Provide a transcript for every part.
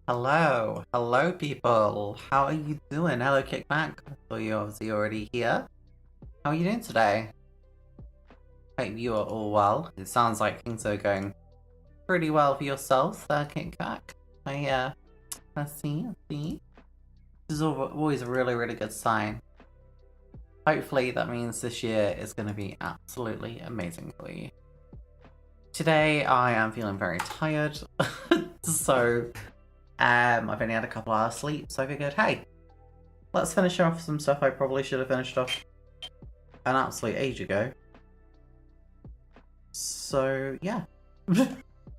Hello people. How are you doing? Hello Kickback. I thought you were obviously already here. How are you doing today? Hope you are all well. It sounds like things are going pretty well for yourself there, Kickback. I see. This is always a really good sign. Hopefully that means this year is going to be absolutely amazing for you. Today I am feeling very tired, so I've only had a couple hours sleep, so I figured, hey, let's finish off some stuff I probably should have finished off an absolute age ago. So yeah,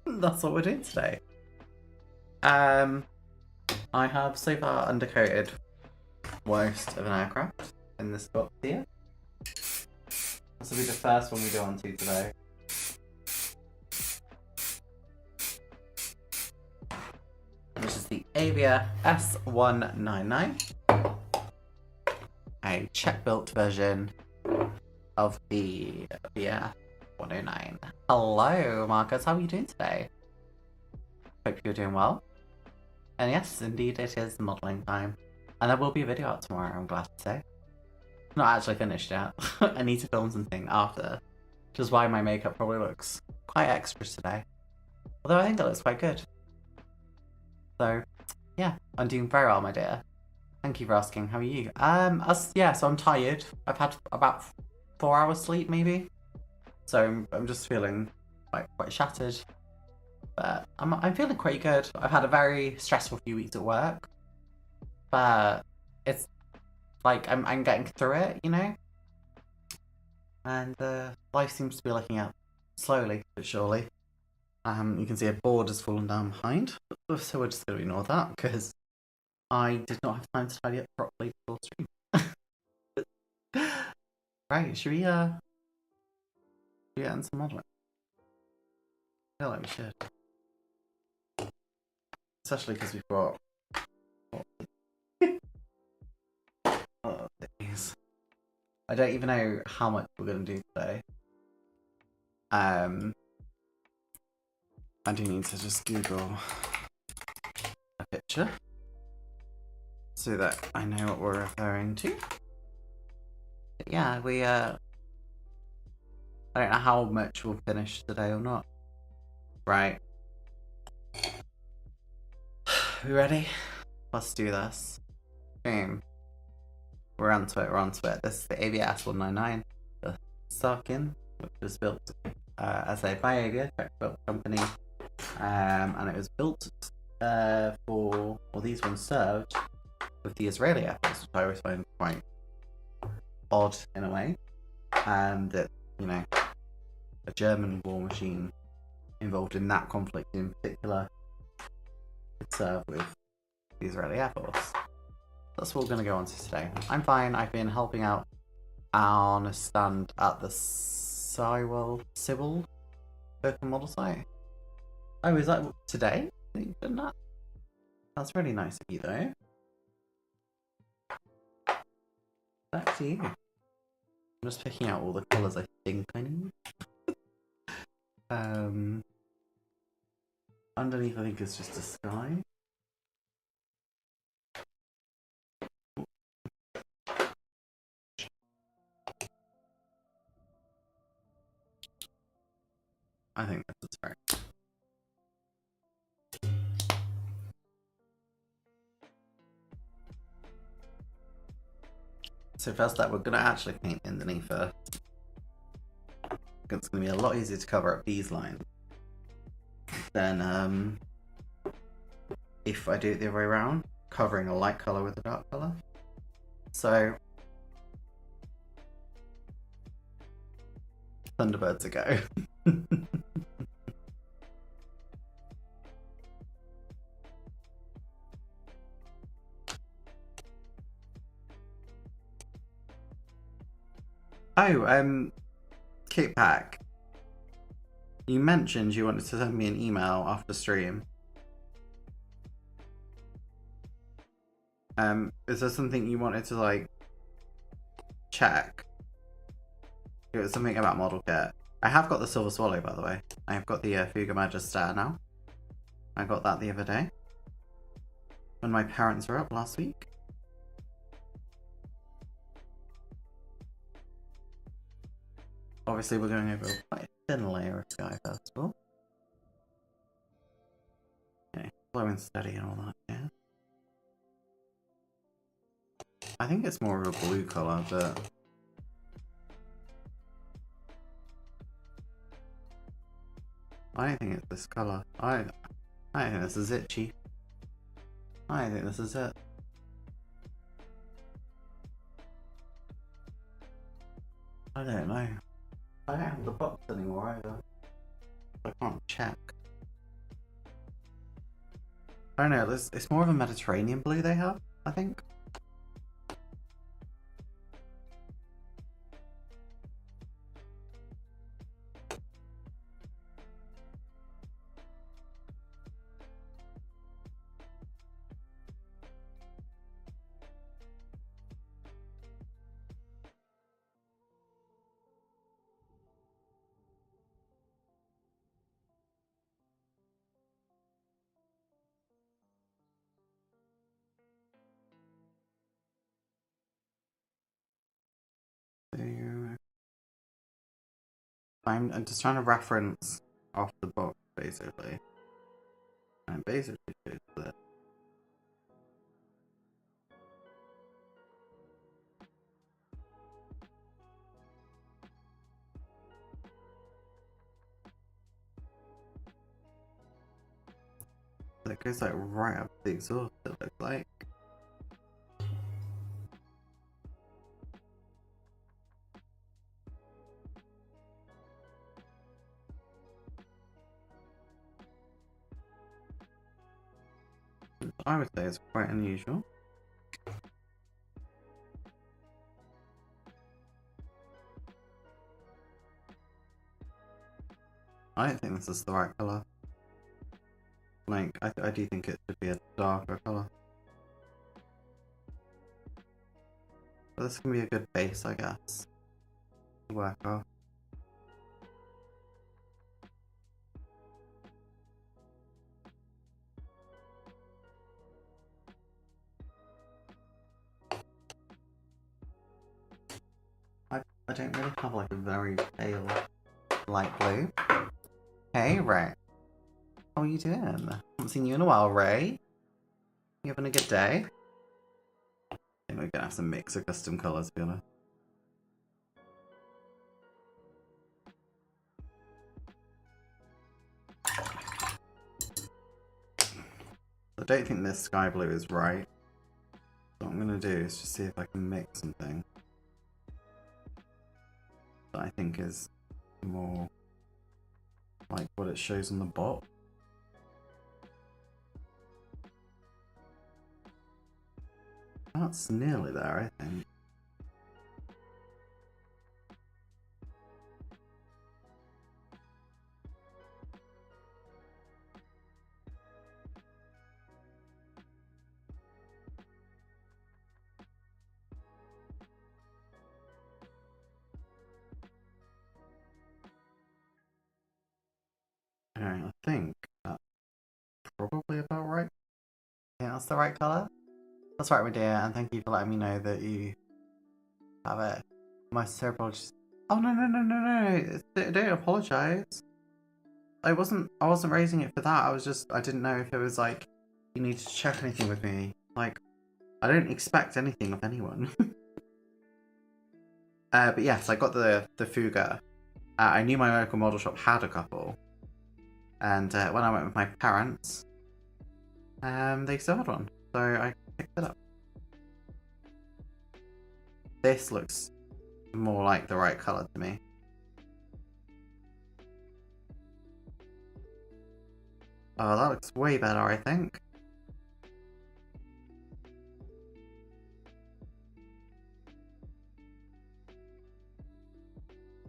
that's what we're doing today. I have so far undercoated most of an aircraft in this box here. This will be the first one we go on to today. Which is the Avia S199, a Czech-built version of the Avia 109. Hello, Marcus. How are you doing today? Hope you're doing well. And yes, indeed, it is modelling time. And there will be a video out tomorrow, I'm glad to say. Not actually finished yet. I need to film something after, which is why my makeup probably looks quite extra today. Although I think it looks quite good. So, yeah, I'm doing very well, my dear. Thank you for asking. How are you? So I'm tired. I've had about 4 hours sleep, maybe. So I'm just feeling quite shattered. But I'm feeling quite good. I've had a very stressful few weeks at work. But it's like I'm getting through it, you know? And life seems to be looking up slowly but surely. You can see a board has fallen down behind, so we're just going to ignore that because I did not have time to tidy up properly before stream. Right, should we get into some modelling? I feel like we should. Especially because we've got... oh, days. I don't even know how much we're going to do today. I do need to just Google a picture so that I know what we're referring to. But yeah, I don't know how much we'll finish today or not. Right. We ready? Let's do this. Boom. We're onto it. This is the Avia S199, the Sarkin, which was built as a by Avia, Czech-built company. And it was built these ones served with the Israeli Air Force, which I always find quite odd in a way. And that, you know, a German war machine involved in that conflict in particular could serve with the Israeli Air Force. That's what we're going to go on to today. I'm fine. I've been helping out on a stand at the Civil Open Model Site. Oh, is that today that you've done that? That's really nice of you, though. Back to you. I'm just picking out all the colours I think I need. Underneath, I think it's just a sky. I think that's right. So first up, we're going to actually paint underneath her. It's going to be a lot easier to cover up these lines than if I do it the other way around, covering a light colour with a dark colour. So, Thunderbirds a go. Oh, Kickback. You mentioned you wanted to send me an email after stream. Is there something you wanted to, like, check? It was something about model kit. I have got the Silver Swallow, by the way. I have got the Fuga Magister now. I got that the other day. when my parents were up last week. Obviously we're going over quite a thin layer of sky first of all. Okay, slow and steady and all that, yeah. I think it's more of a blue colour, but I don't think it's this colour. I think this is it, Chief. I think this is it. I don't know. I don't have the box anymore either. I can't check. I don't know, it's more of a Mediterranean blue they have, I think. I'm just trying to reference off the book, basically. And basically it's that. It goes like right up the exhaust, it looks like. I would say it's quite unusual. I don't think this is the right colour. Like, I do think it should be a darker colour. But this can be a good base, I guess, to work off. I don't really have like a very pale light blue. Hey Ray, how are you doing? Haven't seen you in a while, Ray. You having a good day? I think we're gonna have to mix a custom colours, to be honest. I don't think this sky blue is right. What I'm gonna do is just see if I can mix something that I think is more like what it shows on the bot. That's nearly there, I think. Okay, I think that's probably about right. Yeah, that's the right colour. That's right, my dear, and thank you for letting me know that you have it. My cerebral just... Oh, no. Don't apologise. I wasn't raising it for that. I didn't know if it was like, you need to check anything with me. Like, I don't expect anything of anyone. But yes, I got the Fuga. I knew my local model shop had a couple. And when I went with my parents, they still had one. So I picked it up. This looks more like the right colour to me. Oh, that looks way better, I think.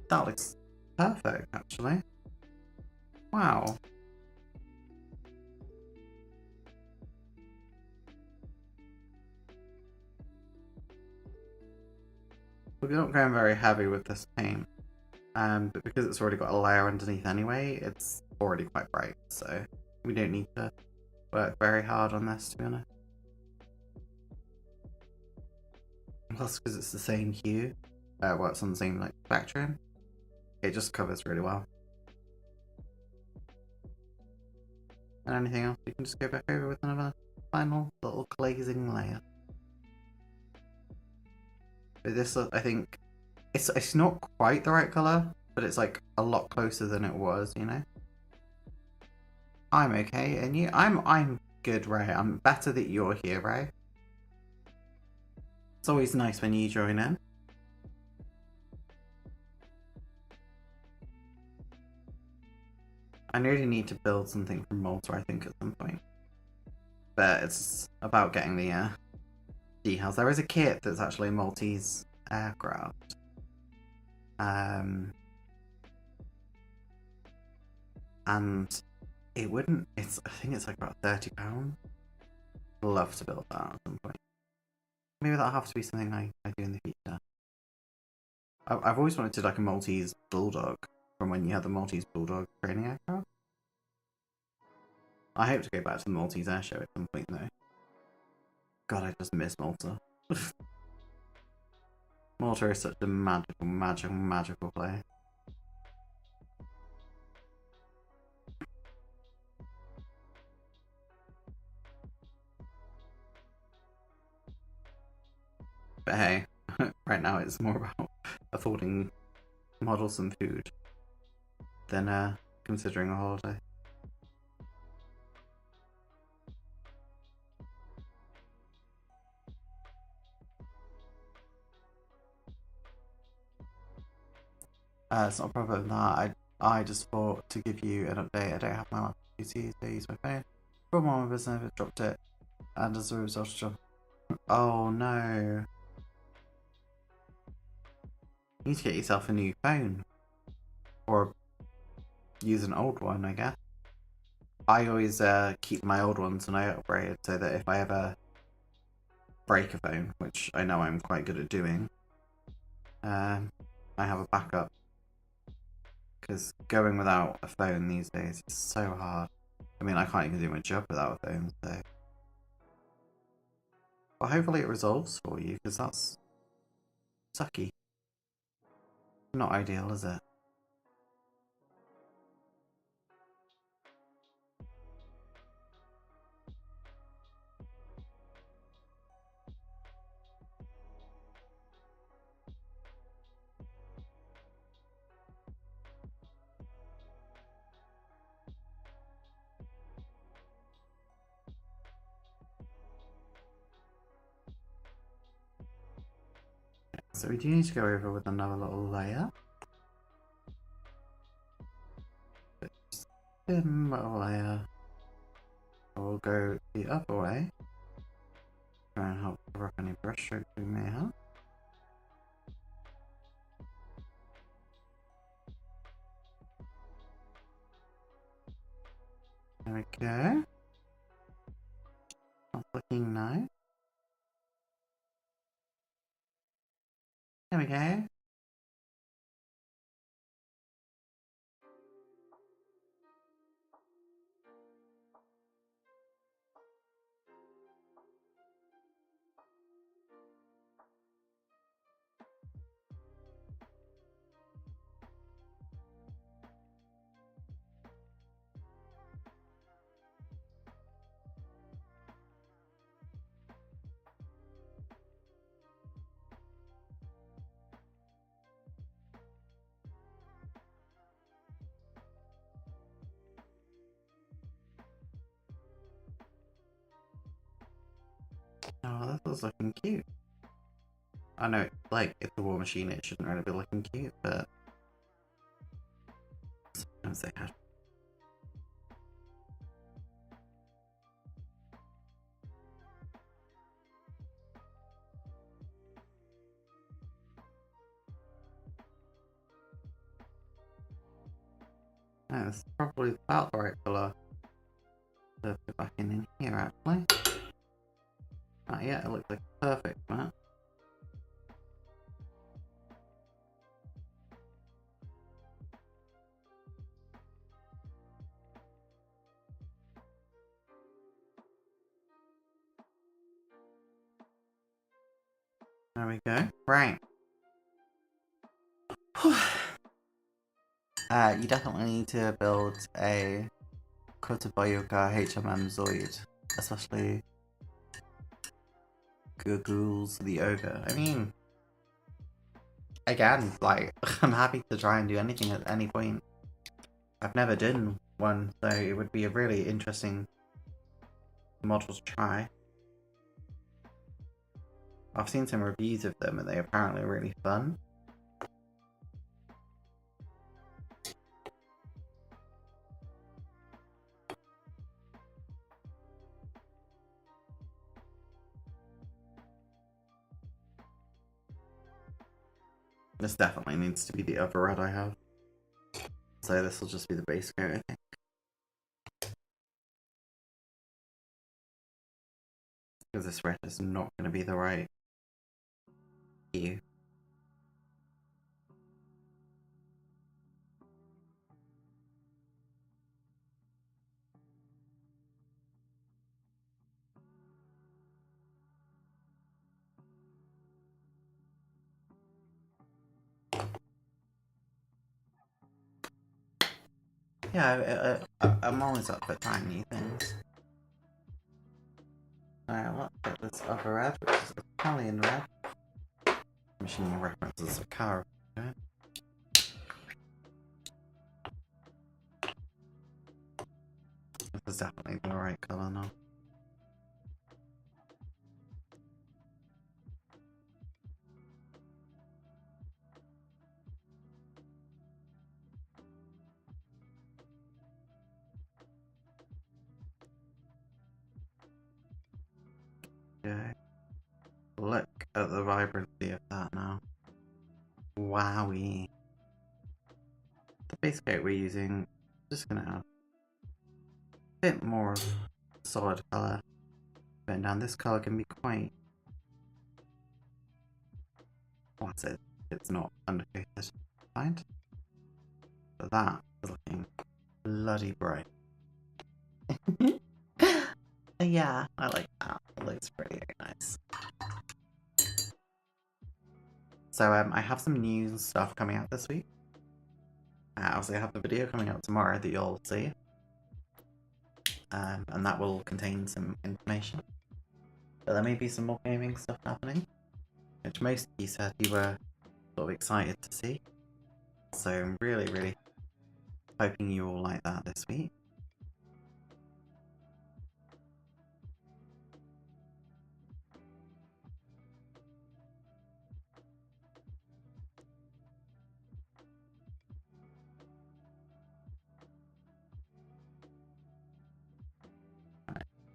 That looks perfect, actually. Wow. We're not going very heavy with this paint. But because it's already got a layer underneath anyway, it's already quite bright, so we don't need to work very hard on this, to be honest. Plus, because it's the same hue, well, it's on the same like spectrum, it just covers really well. And anything else, we can just go back over with another final little glazing layer. But this, I think, it's not quite the right color, but it's like a lot closer than it was, you know. I'm okay, and you? I'm good, Ray. I'm better that you're here, Ray. It's always nice when you join in. I really need to build something from Malta, I think, at some point. But it's about getting the decals. There is a kit that's actually a Maltese aircraft. And it wouldn't, I think it's like about £30. I'd love to build that at some point. Maybe that'll have to be something I do in the future. I've always wanted to like a Maltese Bulldog from when you had the Maltese Bulldog training aircraft. I hope to go back to the Maltese air show at some point though. God, I just miss Malta. Malta is such a magical, magical, magical place. But hey, right now it's more about affording models some food than considering a holiday. It's not a problem that I just thought to give you an update. I don't have my laptop PC, so I use my phone. From one of us never dropped it, and as a result of oh no. You need to get yourself a new phone. Or use an old one, I guess. I always keep my old ones when I upgrade, so that if I ever break a phone, which I know I'm quite good at doing, I have a backup. Because going without a phone these days is so hard. I mean, I can't even do my job without a phone, so... But hopefully it resolves for you, because that's sucky. Not ideal, is it? So we do need to go over with another little layer. Just a thin little layer. We'll go the other way. Try and help cover up any brush strokes we may have. There we go. That's looking nice. There we go. Oh, this is looking cute. I know, like, it's a war machine, it shouldn't really be looking cute, but... sometimes they have. No, it's probably about the right colour to put back in here, actually. Yeah, it looks like a perfect match. There we go. Right. You definitely need to build a Kotoboyuka HMM Zoid, especially Gurgles the Ogre. I mean, again, like, I'm happy to try and do anything at any point. I've never done one, so it would be a really interesting model to try. I've seen some reviews of them and they apparently are really fun. This definitely needs to be the other red I have. So this will just be the base coat, I think. Because this red is not going to be the right hue. Yeah, I'm always up for trying new things. Alright, let's get this other red, which is Italian red. Machine references a car. Okay. This is definitely the right colour now. Okay. Look at the vibrancy of that now. Wowie. The base coat we're using, just gonna have a bit more of solid colour. But down this colour can be quite flattered. It's not undercoated. Fine. But that is looking bloody bright. Yeah, I like that. It looks pretty nice. So I have some new stuff coming out this week. Obviously I have the video coming out tomorrow that you'll see. And that will contain some information. But there may be some more gaming stuff happening, which most of you said you were sort of excited to see. So I'm really, really hoping you all like that this week.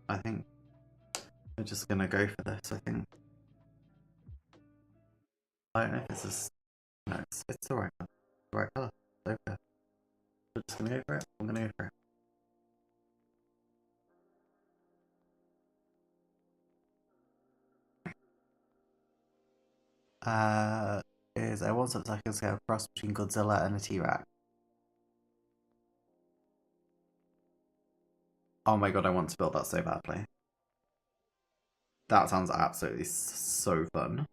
I think we're just gonna go for this, I think. I don't know if this is... No, it's the right colour. The right colour. It's okay. We're just gonna go for it. I'm gonna go for it. Is a 1/6 scale cross between Godzilla and a T-Rex. Oh my god, I want to build that so badly. That sounds absolutely so fun.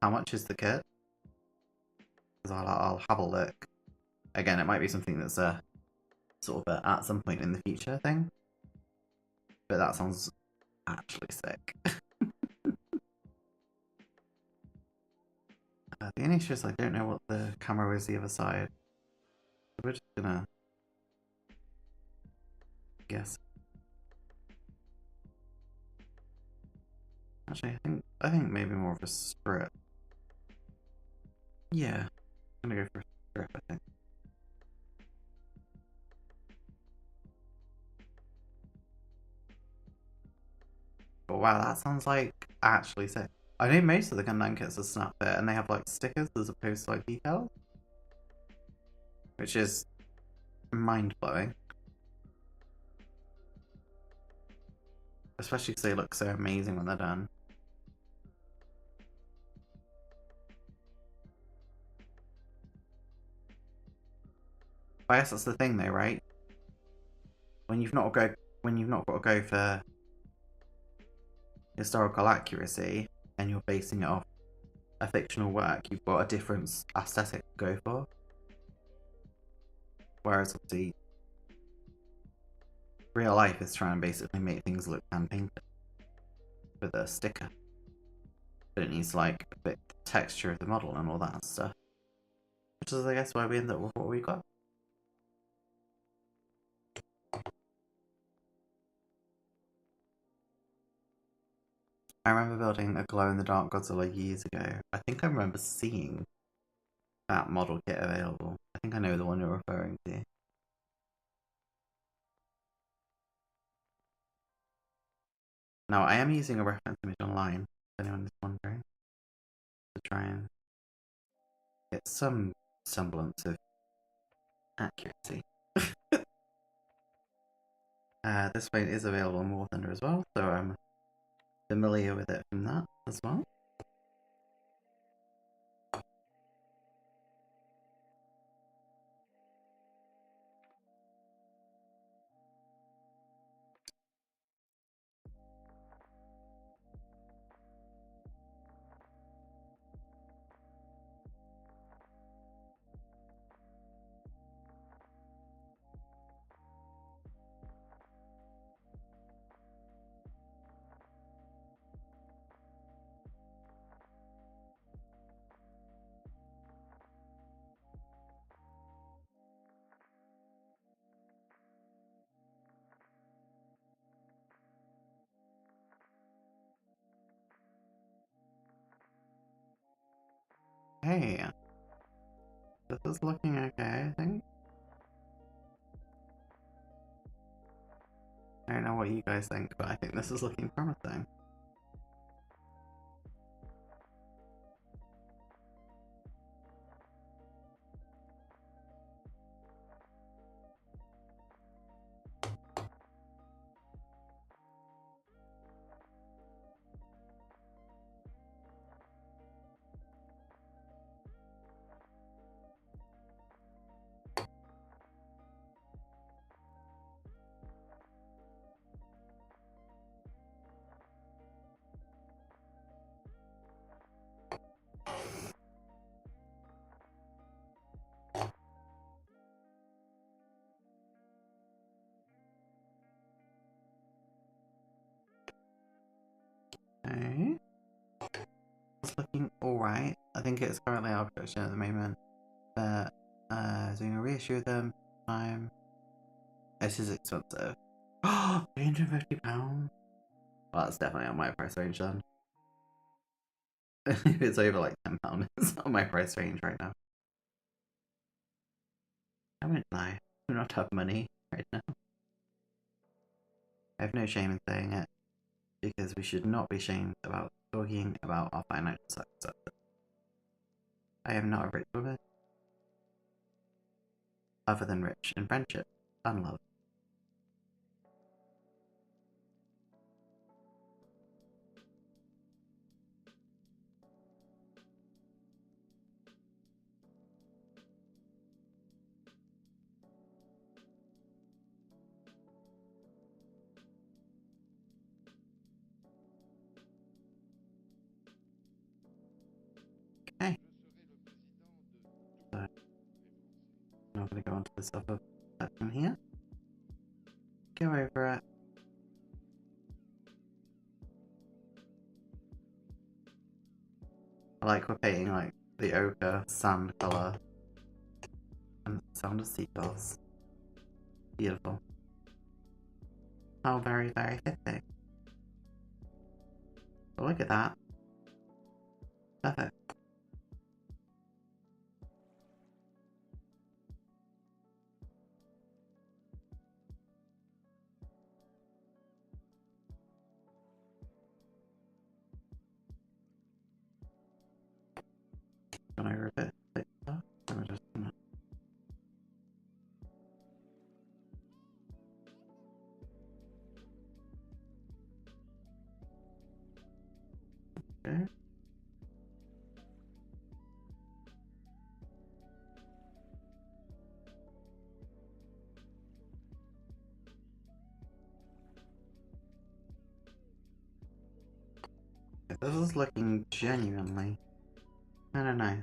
How much is the kit? Because I'll have a look. Again, it might be something that's a sort of at some point in the future thing. But that sounds actually sick. The only issue is I don't know what the camera is the other side. So we're just gonna guess. Actually, I think maybe more of a strip. Yeah, I'm gonna go for a strip, I think. But wow, that sounds like actually sick. I know most of the Gundam kits are snap fit and they have like stickers as opposed to like decals, which is mind blowing. Especially because they look so amazing when they're done. I guess that's the thing though, right? When you've not got to go for historical accuracy and you're basing it off a fictional work, you've got a different aesthetic to go for. Whereas obviously real life is trying to basically make things look hand painted with a sticker. But it needs to like fit the texture of the model and all that stuff. Which is I guess why we end up with what we got. I remember building a glow-in-the-dark Godzilla years ago. I think I remember seeing that model kit available. I think I know the one you're referring to. Now, I am using a reference image online, if anyone is wondering, to try and get some semblance of accuracy. This paint is available on War Thunder as well, so I'm familiar with it from that as well. Hey, this is looking okay, I think. I don't know what you guys think, but I think this is looking promising. Okay. It's looking alright. I think it's currently out of production at the moment. But doing a reissue of them time. This is expensive. Oh, £350? Well, that's definitely on my price range then. If it's over like £10, it's on my price range right now. I won't lie. I do not have money right now. I have no shame in saying it, because we should not be shamed about talking about our financial success. I am not a rich woman, other than rich in friendship and love. Okay. So, I'm not going to go on to this other section here. Go over it. I like we're painting like the ochre sand colour and the sound of seagulls. Beautiful. How very, very fitting. But look at that. Perfect. Gone over a bit. I'm just gonna... Okay. This is looking genuinely kind of nice.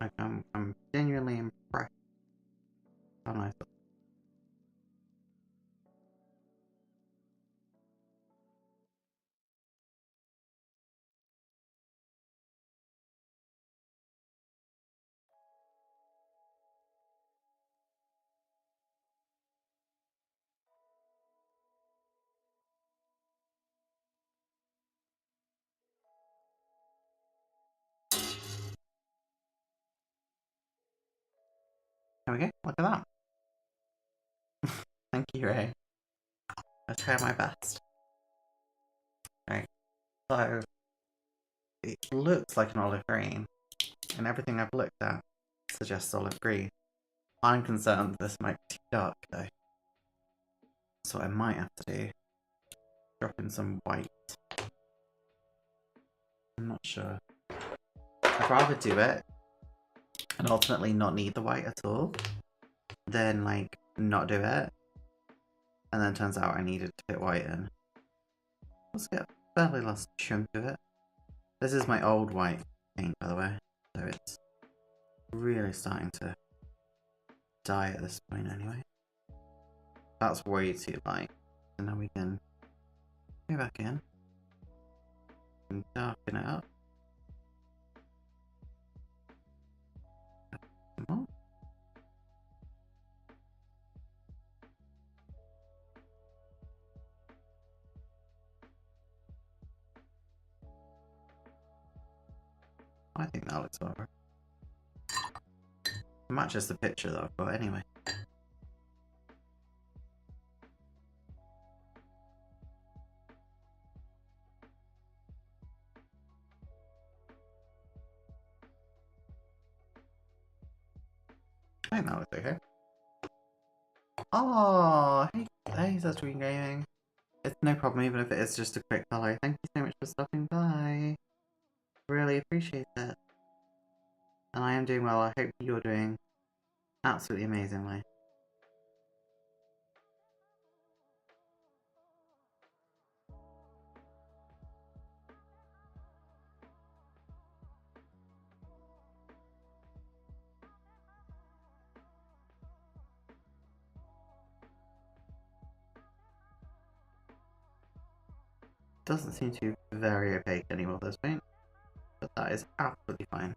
Like, I'm genuinely impressed. How nice. There we go. Look at that. Thank you, Ray. I'll try my best. Right. So it looks like an olive green, and everything I've looked at suggests olive green. I'm concerned this might be too dark though. So what I might have to do, drop in some white. I'm not sure. I'd rather do it and ultimately not need the white at all than like not do it. And then turns out I needed to put white in. Let's get a fairly last chunk of it. This is my old white paint, by the way, so it's really starting to die at this point anyway. That's way too light. And now we can go back in and darken it up. More. I think that looks alright. It matches the picture that I've got anyway. I think that looks okay. Oh, hey, that's Dream Gaming. It's no problem, even if it is just a quick follow. Thank you so much for stopping by. Really appreciate it. And I am doing well. I hope you're doing absolutely amazingly. Doesn't seem to be very opaque anymore at this point, but that is absolutely fine.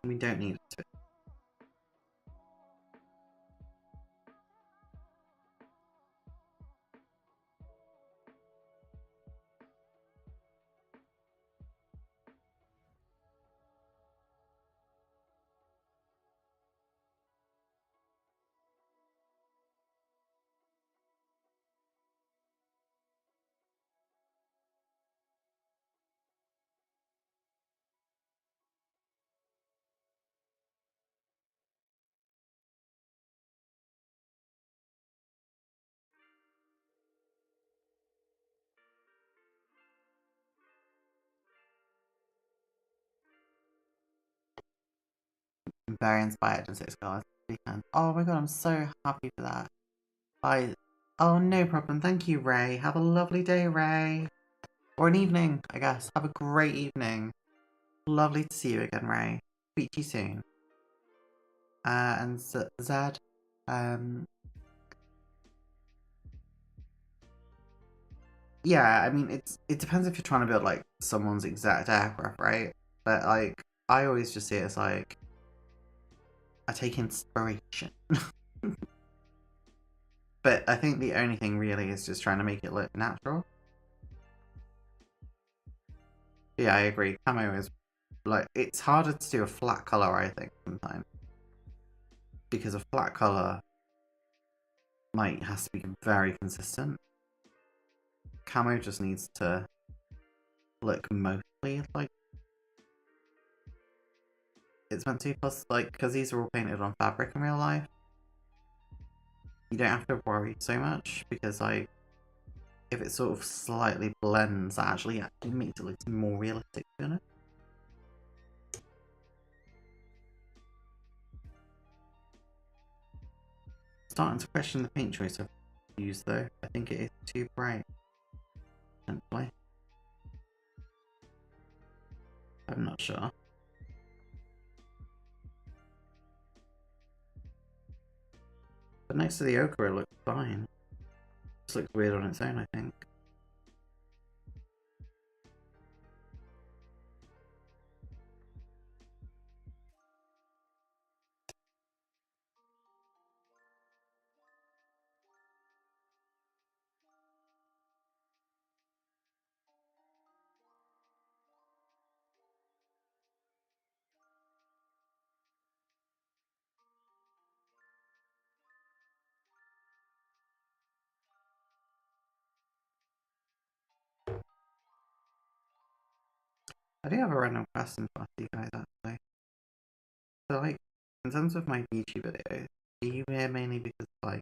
We don't need it to. I'm very inspired in 6 cars. Oh my god, I'm so happy for that. Oh, no problem. Thank you, Ray. Have a lovely day, Ray. Or an evening, I guess. Have a great evening. Lovely to see you again, Ray. Speak to you soon. And Zed, yeah, I mean, it depends if you're trying to build like someone's exact aircraft, right? But like, I always just see it as like, I take inspiration. But I think the only thing really is just trying to make it look natural. Yeah, I agree. Camo is like, it's harder to do a flat color, I think, sometimes. Because a flat color like has to be very consistent. Camo just needs to look mostly like it's meant to. Plus, like, because these are all painted on fabric in real life, you don't have to worry so much because, like, if it sort of slightly blends, that actually makes it look more realistic, you know? Starting to question the paint choice I've used though. I think it is too bright. Potentially. I'm not sure. But next to the ochre it looks fine. This looks weird on its own, I think. I do have a random question to ask you guys actually. So like, in terms of my YouTube videos, are you here mainly because like,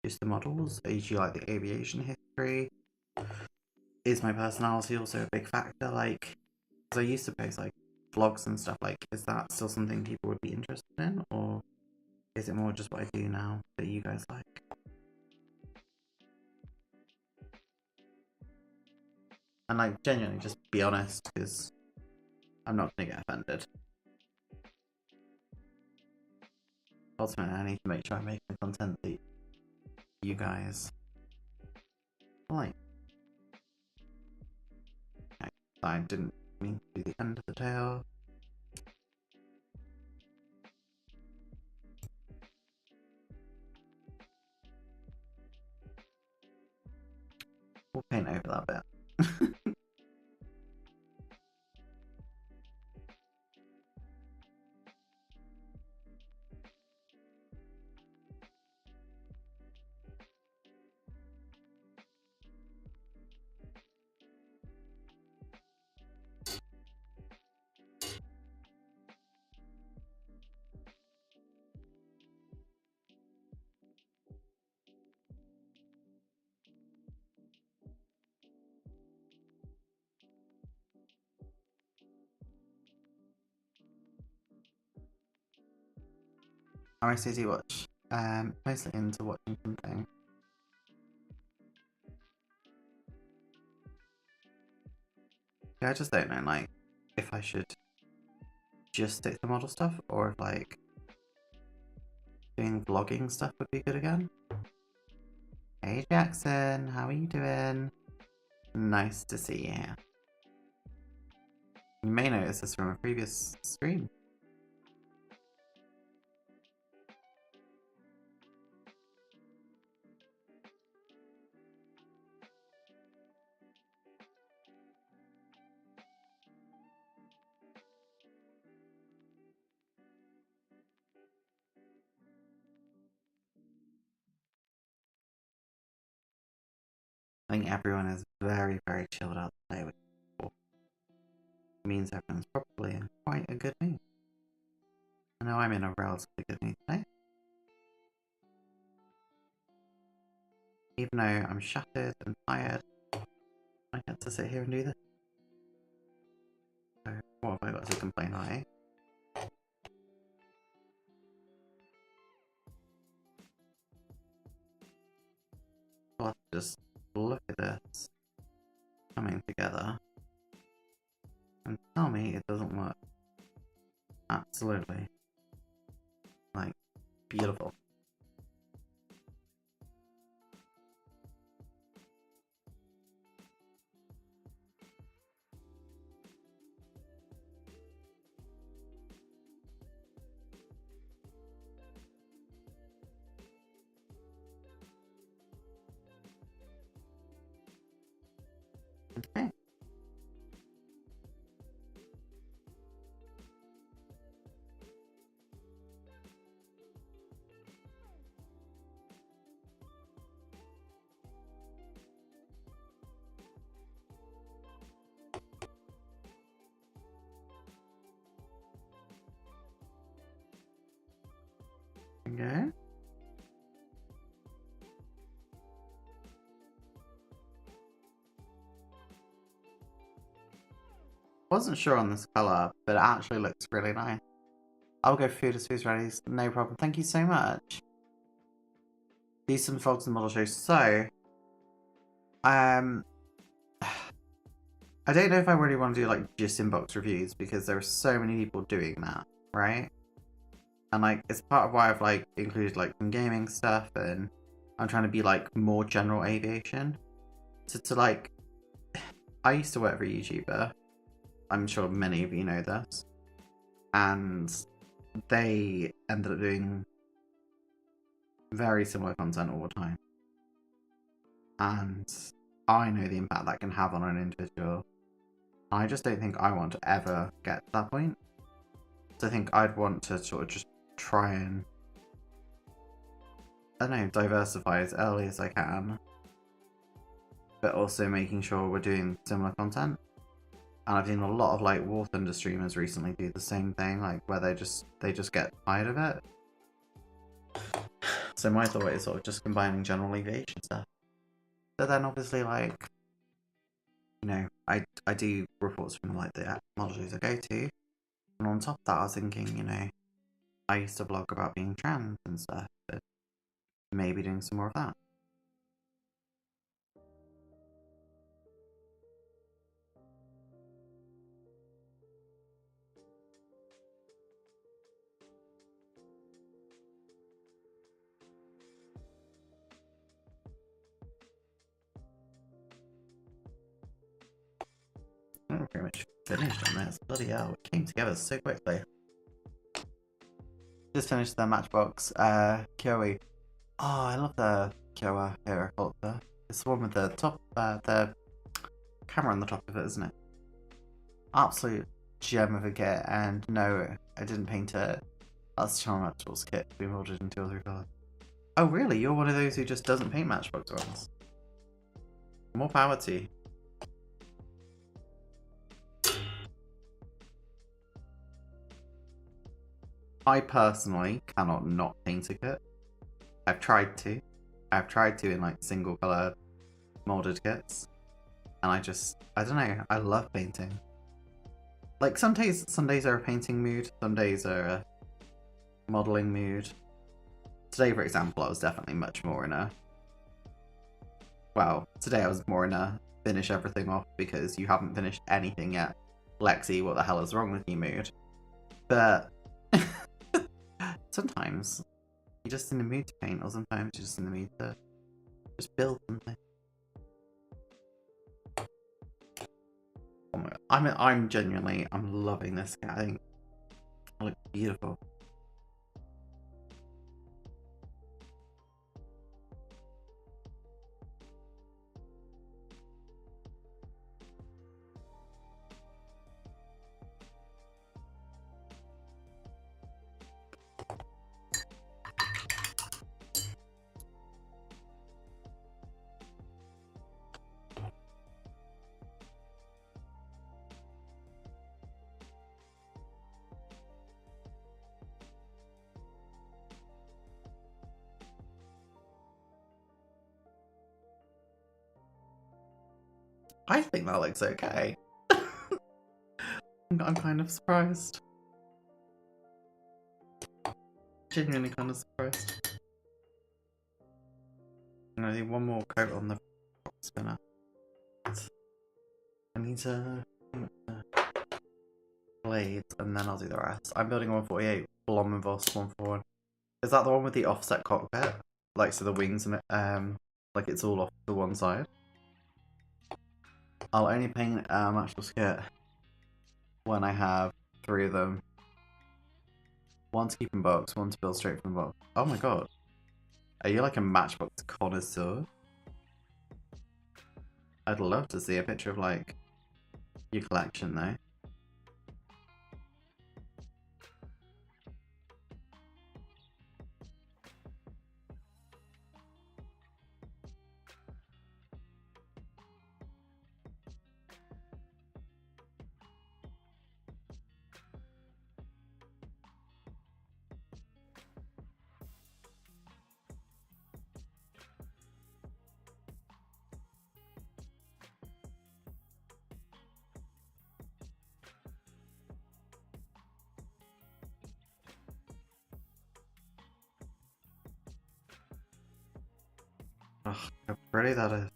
just the models? Or do you like the aviation history? Is my personality also a big factor? Like, because I used to post like vlogs and stuff, like, is that still something people would be interested in? Or is it more just what I do now that you guys like? And like, genuinely, just be honest, because I'm not gonna get offended. Ultimately, I need to make sure I make the content that you guys like. I didn't mean to do the end of the tail. We'll paint over that bit. I'm actually to watch. Mostly into watching something. Yeah, I just don't know, like, if I should just stick to model stuff or if like doing vlogging stuff would be good again. Hey Jackson, how are you doing? Nice to see you. You may notice this from a previous stream. I think everyone is very, very chilled out today, which means everyone's probably in quite a good mood. I know I'm in a relatively good mood today. Even though I'm shattered and tired, I get to sit here and do this. So what have I got to complain about, eh? I'll have to just look at this coming together and tell me it doesn't work. Absolutely. Like, beautiful. Okay. Okay. Wasn't sure on this colour, but it actually looks really nice. I'll go food as food's ready. No problem. Thank you so much. Decent fogs and model shows. So, I don't know if I really want to do like just inbox reviews because there are so many people doing that, right? And like it's part of why I've like included like some gaming stuff, and I'm trying to be like more general aviation. So to like, I used to work for a YouTuber. I'm sure many of you know this, and they ended up doing very similar content all the time, and I know the impact that can have on an individual. I just don't think I want to ever get to that point. So I think I'd want to sort of just try and, I don't know, diversify as early as I can, but also making sure we're doing similar content. And I've seen a lot of like War Thunder streamers recently do the same thing, like where they just get tired of it. So my thought is sort of just combining general aviation stuff. But then obviously like, you know, I do reports from like the model shows I go to. And on top of that I was thinking, you know, I used to blog about being trans and stuff, but maybe doing some more of that. We're pretty much finished on this. Bloody hell, it came together so quickly. Just finished the Matchbox Kyoe. Oh, I love the Kyoa helicopter. It's the one with the top, the camera on the top of it, isn't it? Absolute gem of a kit, and no, I didn't paint it. That's Channel Matchbox kit we molded in 2 or 3 colours. Oh really? You're one of those who just doesn't paint Matchbox ones? More power to you. I personally cannot not paint a kit. I've tried to. I've tried to in like single colour molded kits. And I don't know, I love painting. Like some days are a painting mood, some days are a modelling mood. Today, for example, I was definitely much more in a... Well, today I was more in a finish everything off because you haven't finished anything yet. Lexi, what the hell is wrong with you mood? But sometimes you're just in the mood to paint, or sometimes you're just in the mood to just build something. Oh my god, I'm genuinely, I'm loving this. I think it looks beautiful. I think that looks okay. I'm kind of surprised. Genuinely kind of surprised. I need one more coat on the spinner. I need to blades and then I'll do the rest. I'm building a 148 Blom and Voss 141. Is that the one with the offset cockpit? Like so the wings and it, like it's all off to one side. I'll only paint Matchbox kit when I have 3 of them. One to keep in box, one to build straight from the box. Oh my god. Are you like a Matchbox connoisseur? I'd love to see a picture of like your collection though. How pretty that is.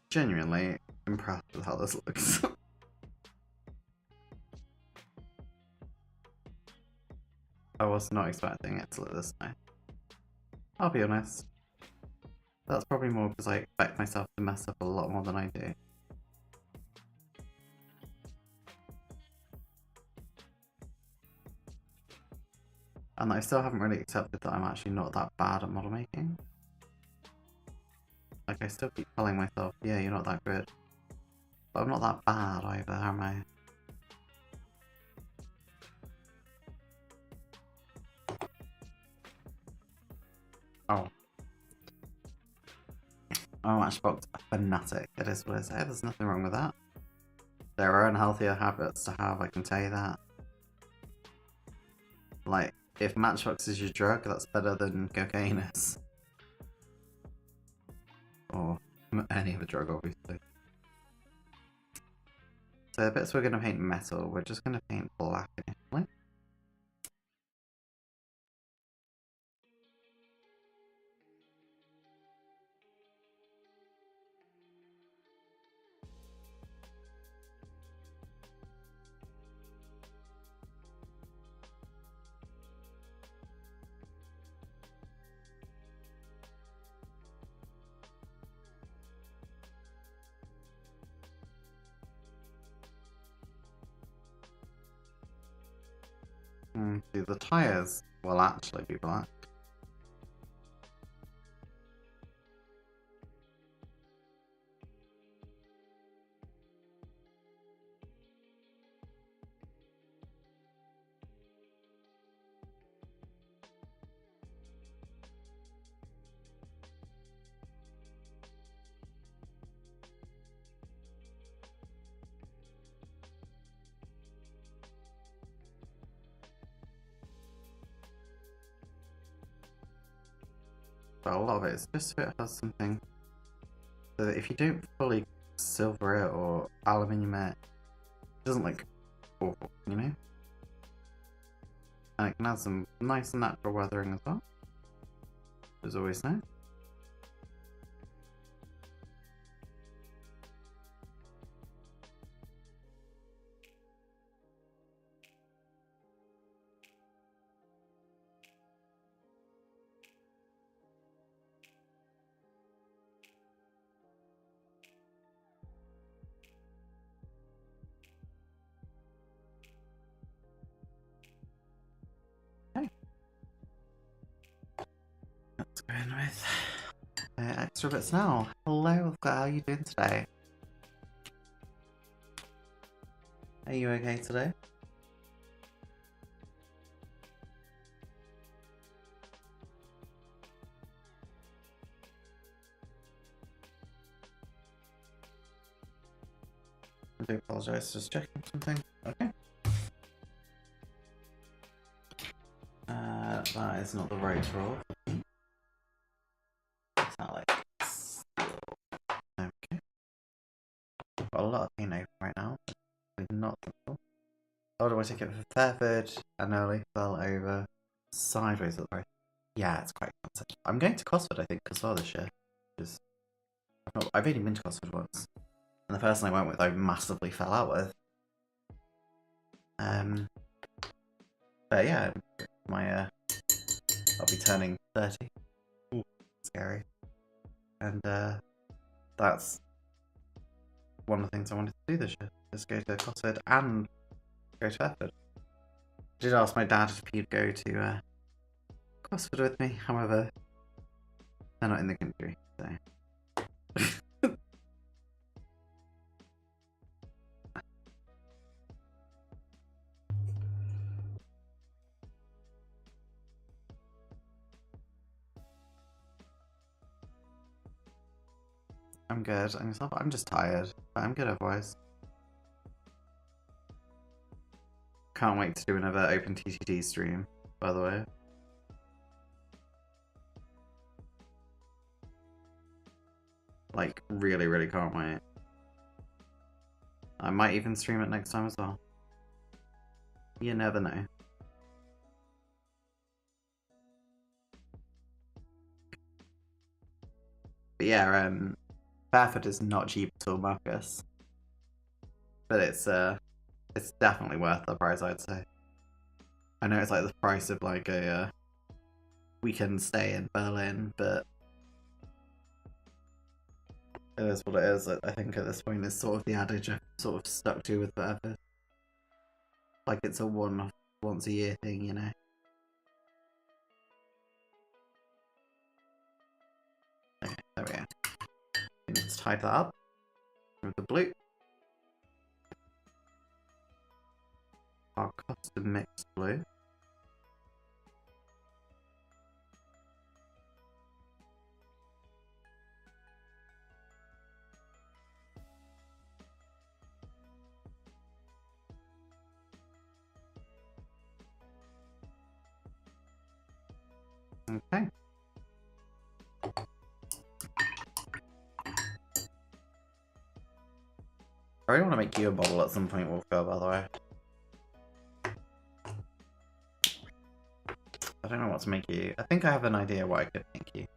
Genuinely impressed with how this looks. I was not expecting it to look this nice. I'll be honest. That's probably more because I expect myself to mess up a lot more than I do. And I still haven't really accepted that I'm actually not that bad at model making. Like, I still keep telling myself, yeah, you're not that good. But I'm not that bad either, am I? Oh. I'm Matchbox fanatic. It is what it is. There's nothing wrong with that. There are unhealthier habits to have, I can tell you that. Like, if Matchbox is your drug, that's better than cocaine is. Or any other drug, obviously. So the bits we're going to paint metal, we're just going to paint black initially. See, the tyres will actually be black. But a lot of it is just so it has something. So that if you don't fully silver it or aluminium it, it doesn't look awful, you know? And it can add some nice and natural weathering as well. Which is always nice. Okay. Let's go in with extra bits now. Hello, how are you doing today? Are you okay today? I do apologise, just checking something. Okay. That is not the right roll. It's not like this. Okay. Got a lot of paint open right now. Not simple. Oh, do I take it for Fairford and nearly fell over sideways at the right? Yeah, it's quite expensive. I'm going to Cosford, I think, as well this year. I've only been to Cosford once. And the person I went with, I massively fell out with. But yeah, I'll be turning 30. Ooh, scary. And that's one of the things I wanted to do this year, is go to Cosford and go to Fairford. I did ask my dad if he'd go to Cosford with me, however, they're not in the country, so. I'm good. I'm just tired, but I'm good otherwise. Can't wait to do another Open TTD stream, by the way. Like, really, really can't wait. I might even stream it next time as well. You never know. But yeah, Barefoot is not cheap at all, Marcus. But it's definitely worth the price, I'd say. I know it's like the price of like a weekend stay in Berlin, but it is what it is. I think at this point it's sort of the adage I've sort of stuck to with Barefoot. Like it's a once a year thing, you know. Okay, there we go. Let's tie that up with the blue. Our custom mixed blue. Okay. I really want to make you a model at some point, Wolfgar, by the way. I don't know what to make you. I think I have an idea what I could make you.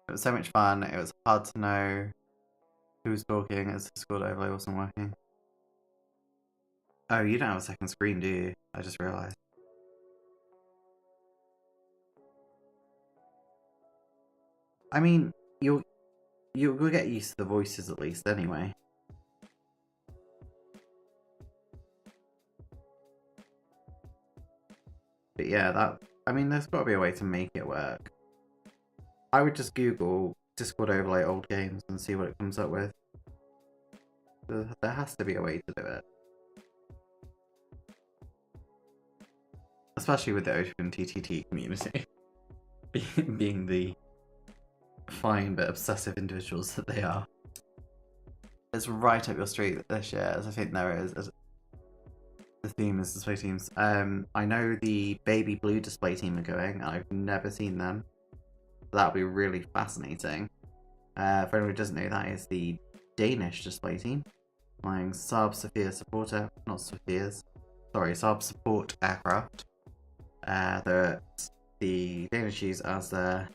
It was so much fun. It was hard to know who was talking as the Discord overlay wasn't working. Oh, you don't have a second screen, do you? I just realised. I mean, you'll get used to the voices at least anyway. But yeah, I mean, there's got to be a way to make it work. I would just Google Discord overlay old games and see what it comes up with. There has to be a way to do it. Especially with the open TTT community. being the fine but obsessive individuals that they are. It's right up your street this year, as I think there is. The theme is display teams. I know the baby blue display team are going, and I've never seen them. That'll be really fascinating. For anyone who doesn't know, that is the Danish display team, flying Saab Sophia supporter, not Sophia's, sorry, Saab support aircraft. The Danish use as their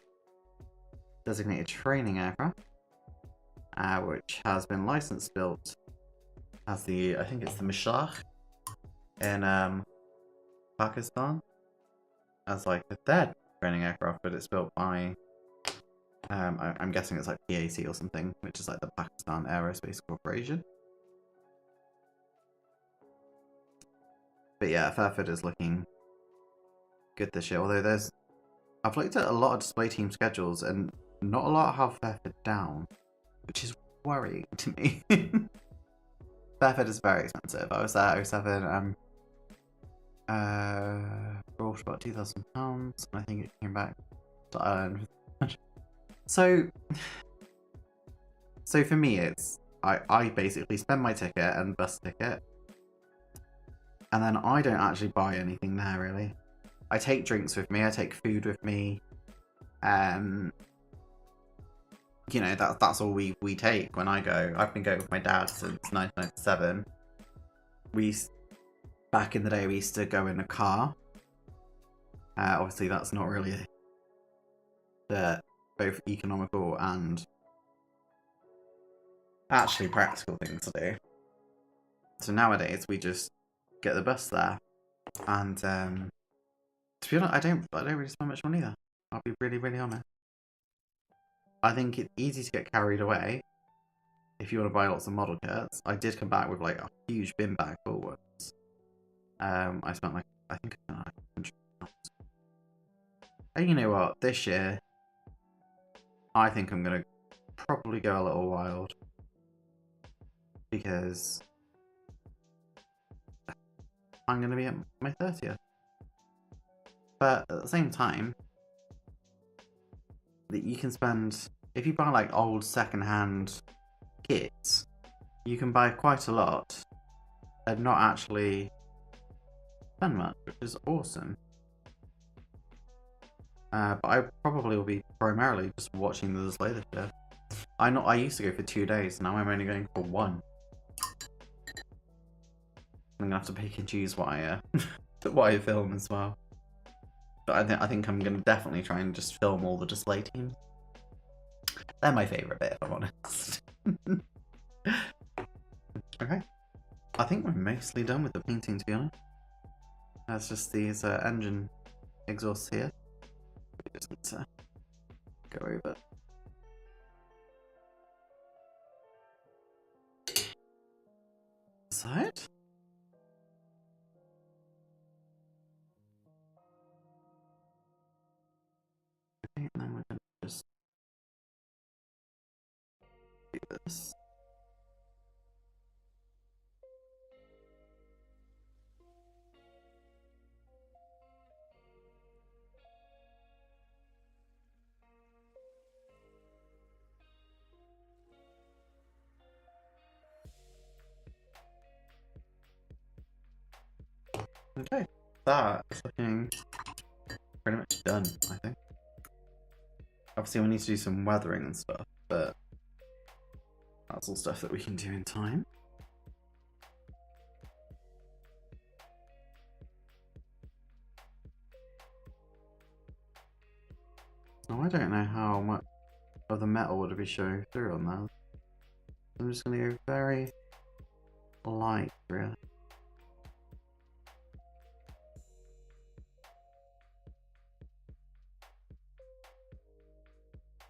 designated training aircraft, which has been license built as I think it's the Mishlach in Pakistan, as like the third training aircraft, but it's built by I'm guessing it's like PAC or something, which is like the Pakistan Aerospace Corporation. But yeah, Fairford is looking good this year, although I've looked at a lot of display team schedules and not a lot have Fairford down, which is worrying to me. Fairford is very expensive. I was there at 07, brought about £2,000, and I think it came back to Ireland. So for me, it's I basically spend my ticket and bus ticket, and then I don't actually buy anything there really. I take drinks with me, I take food with me, you know, that's all we take when I go. I've been going with my dad since 1997. Back in the day, we used to go in a car. Obviously, that's not really the both economical and actually practical thing to do. So nowadays, we just get the bus there, and to be honest, I don't really spend much money there. I'll be really, really honest. I think it's easy to get carried away if you want to buy lots of model kits. I did come back with like a huge bin bag full once. I spent like, I think £100. And you know what? This year, I think I'm going to probably go a little wild. Because I'm going to be at my 30th. But at the same time, that you can spend, if you buy like old second-hand kits, you can buy quite a lot and not actually spend much, which is awesome. But I probably will be primarily just watching the display this year. I used to go for 2 days, now I'm only going for 1. I'm gonna have to pick and choose what I what I film as well. But I think I'm gonna definitely try and just film all the display teams. They're my favourite bit, if I'm honest. Okay. I think we're mostly done with the painting, to be honest. That's just these engine exhausts here. We just need to go over. Side. Okay, and then we're gonna just do this. Okay, that is looking pretty much done, I think. Obviously we need to do some weathering and stuff, but that's all stuff that we can do in time. Oh, I don't know how much of the metal would be showing through on that. I'm just going to go very light, really.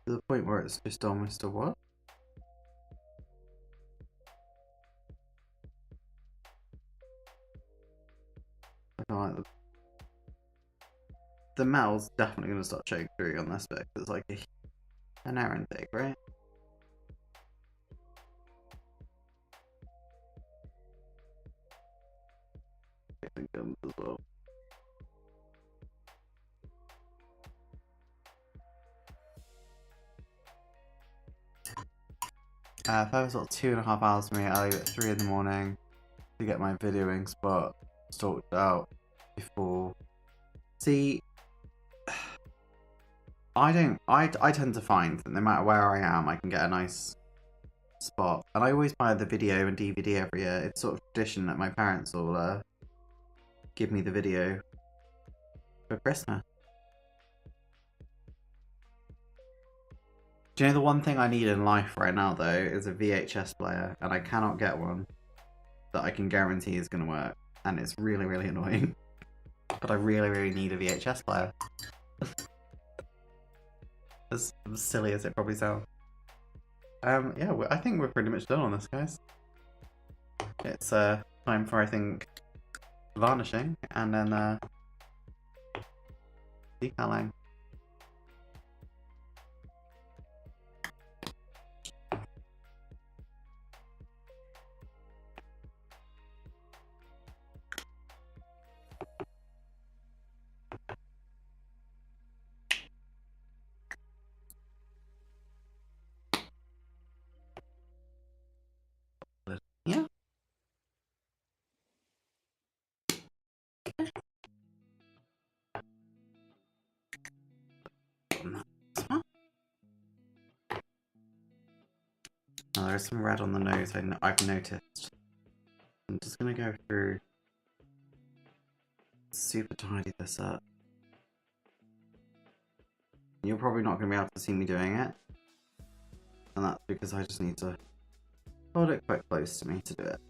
To the point where it's just almost a what? I don't like the metal's definitely going to start showing through on this bit, because it's like an errand big, right? I think guns as well. If I was sort of 2.5 hours for me, I leave at 3 in the morning to get my videoing spot sorted out before. See, I tend to find that no matter where I am, I can get a nice spot. And I always buy the video and DVD every year. It's sort of tradition that my parents will give me the video for Christmas. Do you know the one thing I need in life right now, though, is a VHS player, and I cannot get one that I can guarantee is going to work. And it's really, really annoying. But I really, really need a VHS player. As silly as it probably sounds. Yeah, I think we're pretty much done on this, guys. It's time for, I think, varnishing, and then decaling. Yeah. Oh, there's some red on the nose, I've noticed. I'm just gonna go through, super tidy this up. You're probably not gonna be able to see me doing it. And that's because I just need to hold it quite close to me to do it.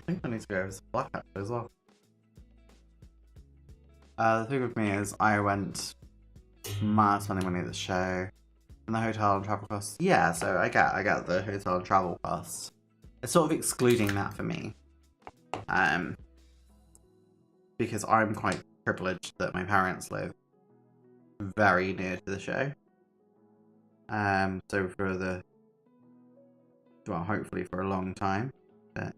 think I need to go over some black actually as well. The thing with me is I went mad spending money at the show. And the hotel and travel costs. Yeah, so I get the hotel and travel costs. It's sort of excluding that for me. Because I'm quite privileged that my parents live very near to the show. So for the, well, hopefully for a long time, but,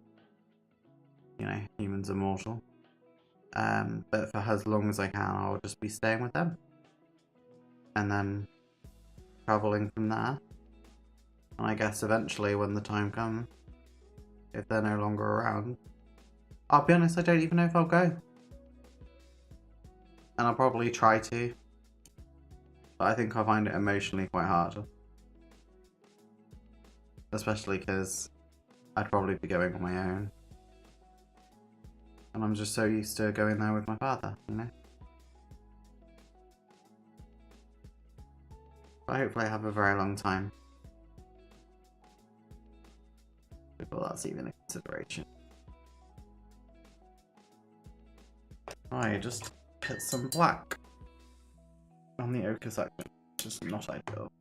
you know, humans are mortal. But for as long as I can, I'll just be staying with them. And then traveling from there. And I guess eventually when the time comes, if they're no longer around, I'll be honest, I don't even know if I'll go. And I'll probably try to. But I think I'll find it emotionally quite hard. Especially because I'd probably be going on my own. And I'm just so used to going there with my father, you know? But hopefully I have a very long time before that's even a consideration. I just put some black on the ochre section, just not ideal.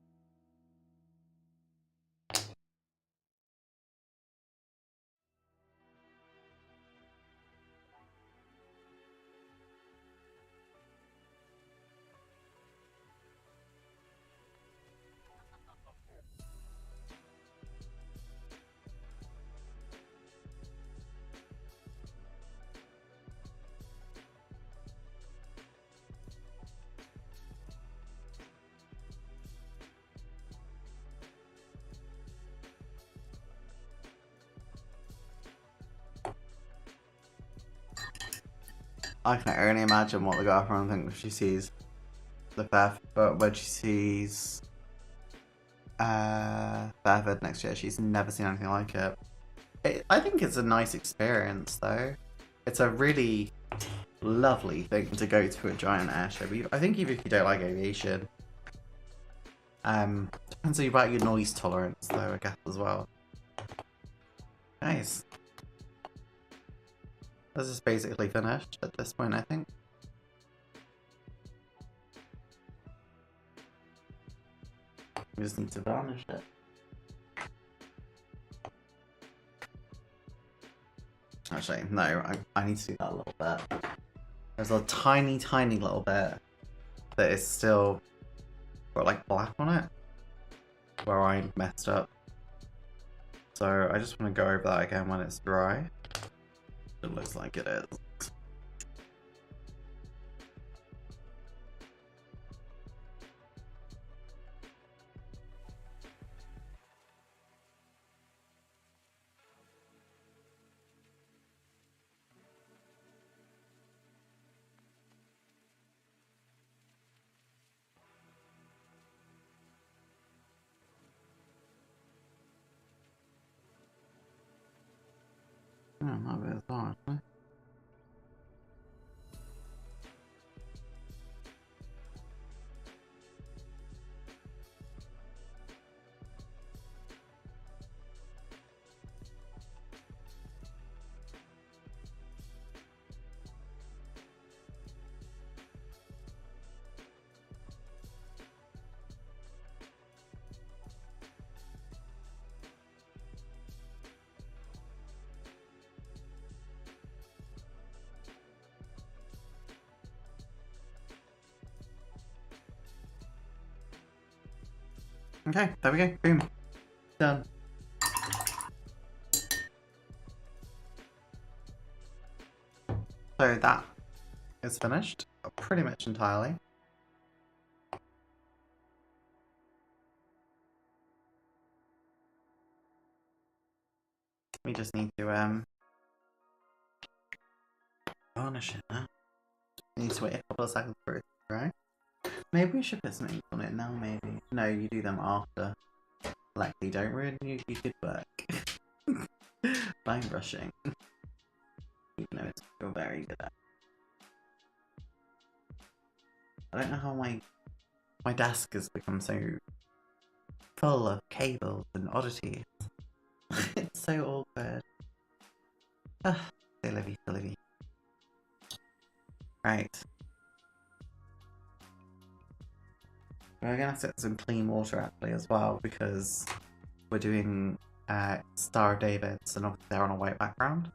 I can only imagine what the girlfriend thinks if she sees the but when she sees Fairford next year. She's never seen anything like it. I think it's a nice experience though. It's a really lovely thing to go to a giant air show. I think even if you don't like aviation, depends about your noise tolerance though, I guess, as well. Nice. This is basically finished at this point, I think. We just need to varnish it. Actually, no, I need to do that a little bit. There's a tiny, tiny little bit that is still got like black on it, where I messed up. So I just want to go over that again when it's dry. It looks like it is. Oh, not bad at all, actually. Okay, there we go. Boom. Done. So that is finished pretty much entirely. We just need to varnish it now. We need to wait a couple of seconds for it to dry. Maybe we should put some ink on it now, maybe. No, you do them after. Likely don't ruin your good work. By brushing. Even though it's still very good at. I don't know how my desk has become so full of cables and oddities. It's so awkward. Silly, silly. Right. We're gonna have to get some clean water actually as well because we're doing Star of David's and obviously they're on a white background.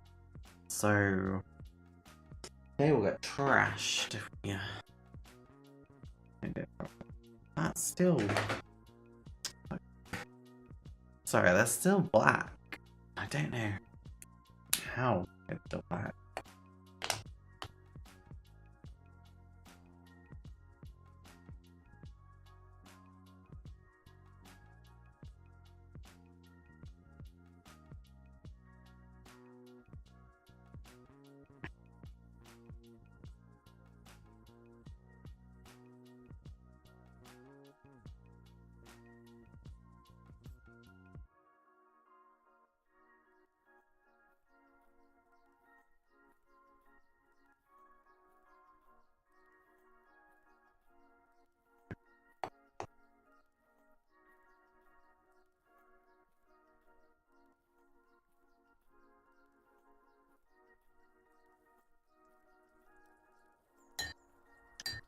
So they will get trashed. Yeah. That's still... Sorry, that's still black. I don't know how it's still black.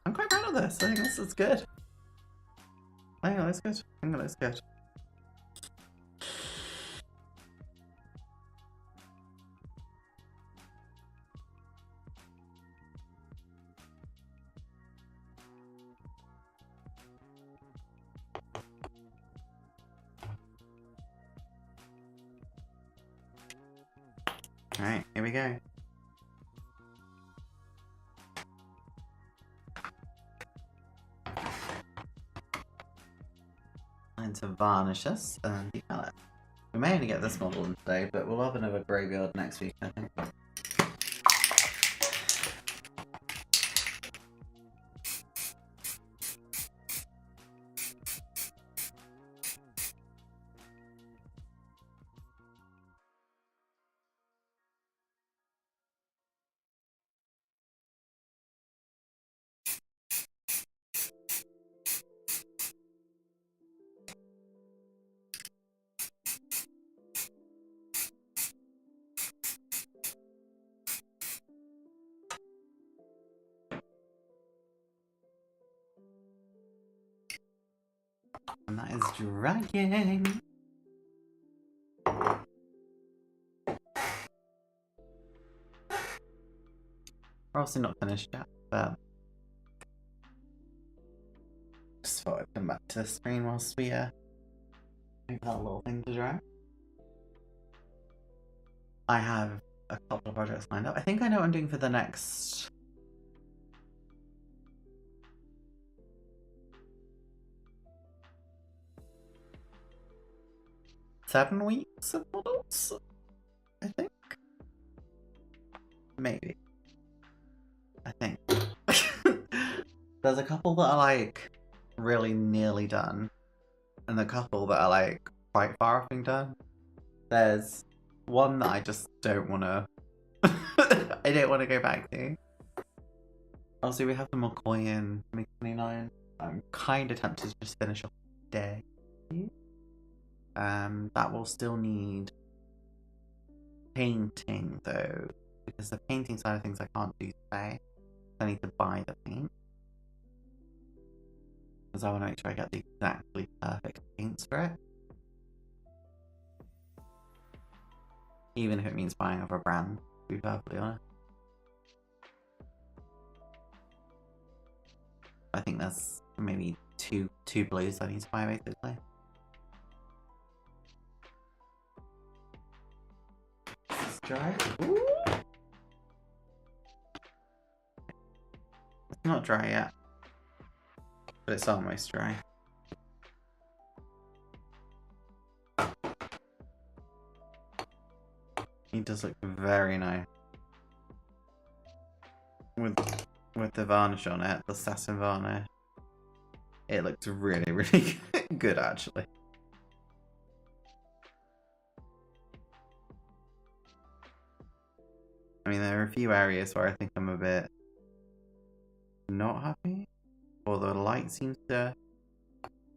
I'm quite proud of this. I think this is good. I think it looks good. I think it looks good. Alright, here we go. Time to varnish this and decal it. We may only get this model in today, but we'll have another graveyard next week, I think. And that is dragging. We're obviously not finished yet, but just thought I'd come back to the screen whilst we make that little thing to dry. I have a couple of projects lined up. I think I know what I'm doing for the next 7 weeks of models, I think. Maybe. I think. There's a couple that are like really nearly done, and a couple that are like quite far off being done. There's one that I just don't want to. I don't want to go back to. Obviously, we have the McCoy in May 29. I'm kind of tempted to just finish off today. That will still need painting though, because the painting side of things I can't do today. I need to buy the paint. Because I want to make sure I get the exactly perfect paints for it. Even if it means buying other brand, to be perfectly honest. I think there's maybe two blues I need to buy basically. It's dry. Ooh. It's not dry yet, but it's almost dry. He does look very nice. With the varnish on it, the satin varnish. It looks really, really good actually. I mean, there are a few areas where I think I'm a bit not happy. Or the light seems to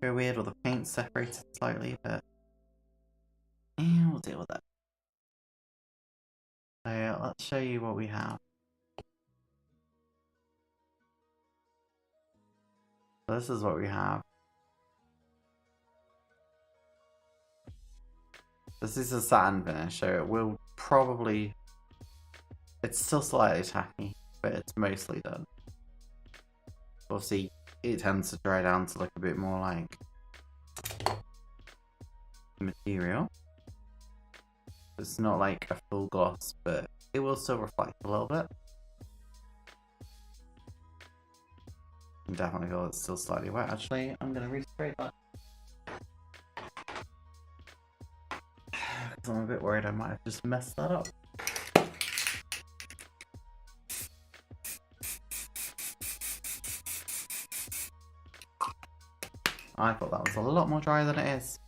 go weird, or the paint's separated slightly, but yeah, we'll deal with that. So let's show you what we have. This is what we have. This is a satin finish, so it will probably... It's still slightly tacky, but it's mostly done. Obviously, it tends to dry down to look a bit more like material. It's not like a full gloss, but it will still reflect a little bit. You can definitely feel it's still slightly wet. Actually, I'm going to respray that. Because I'm a bit worried I might have just messed that up. I thought that was a lot more dry than it is.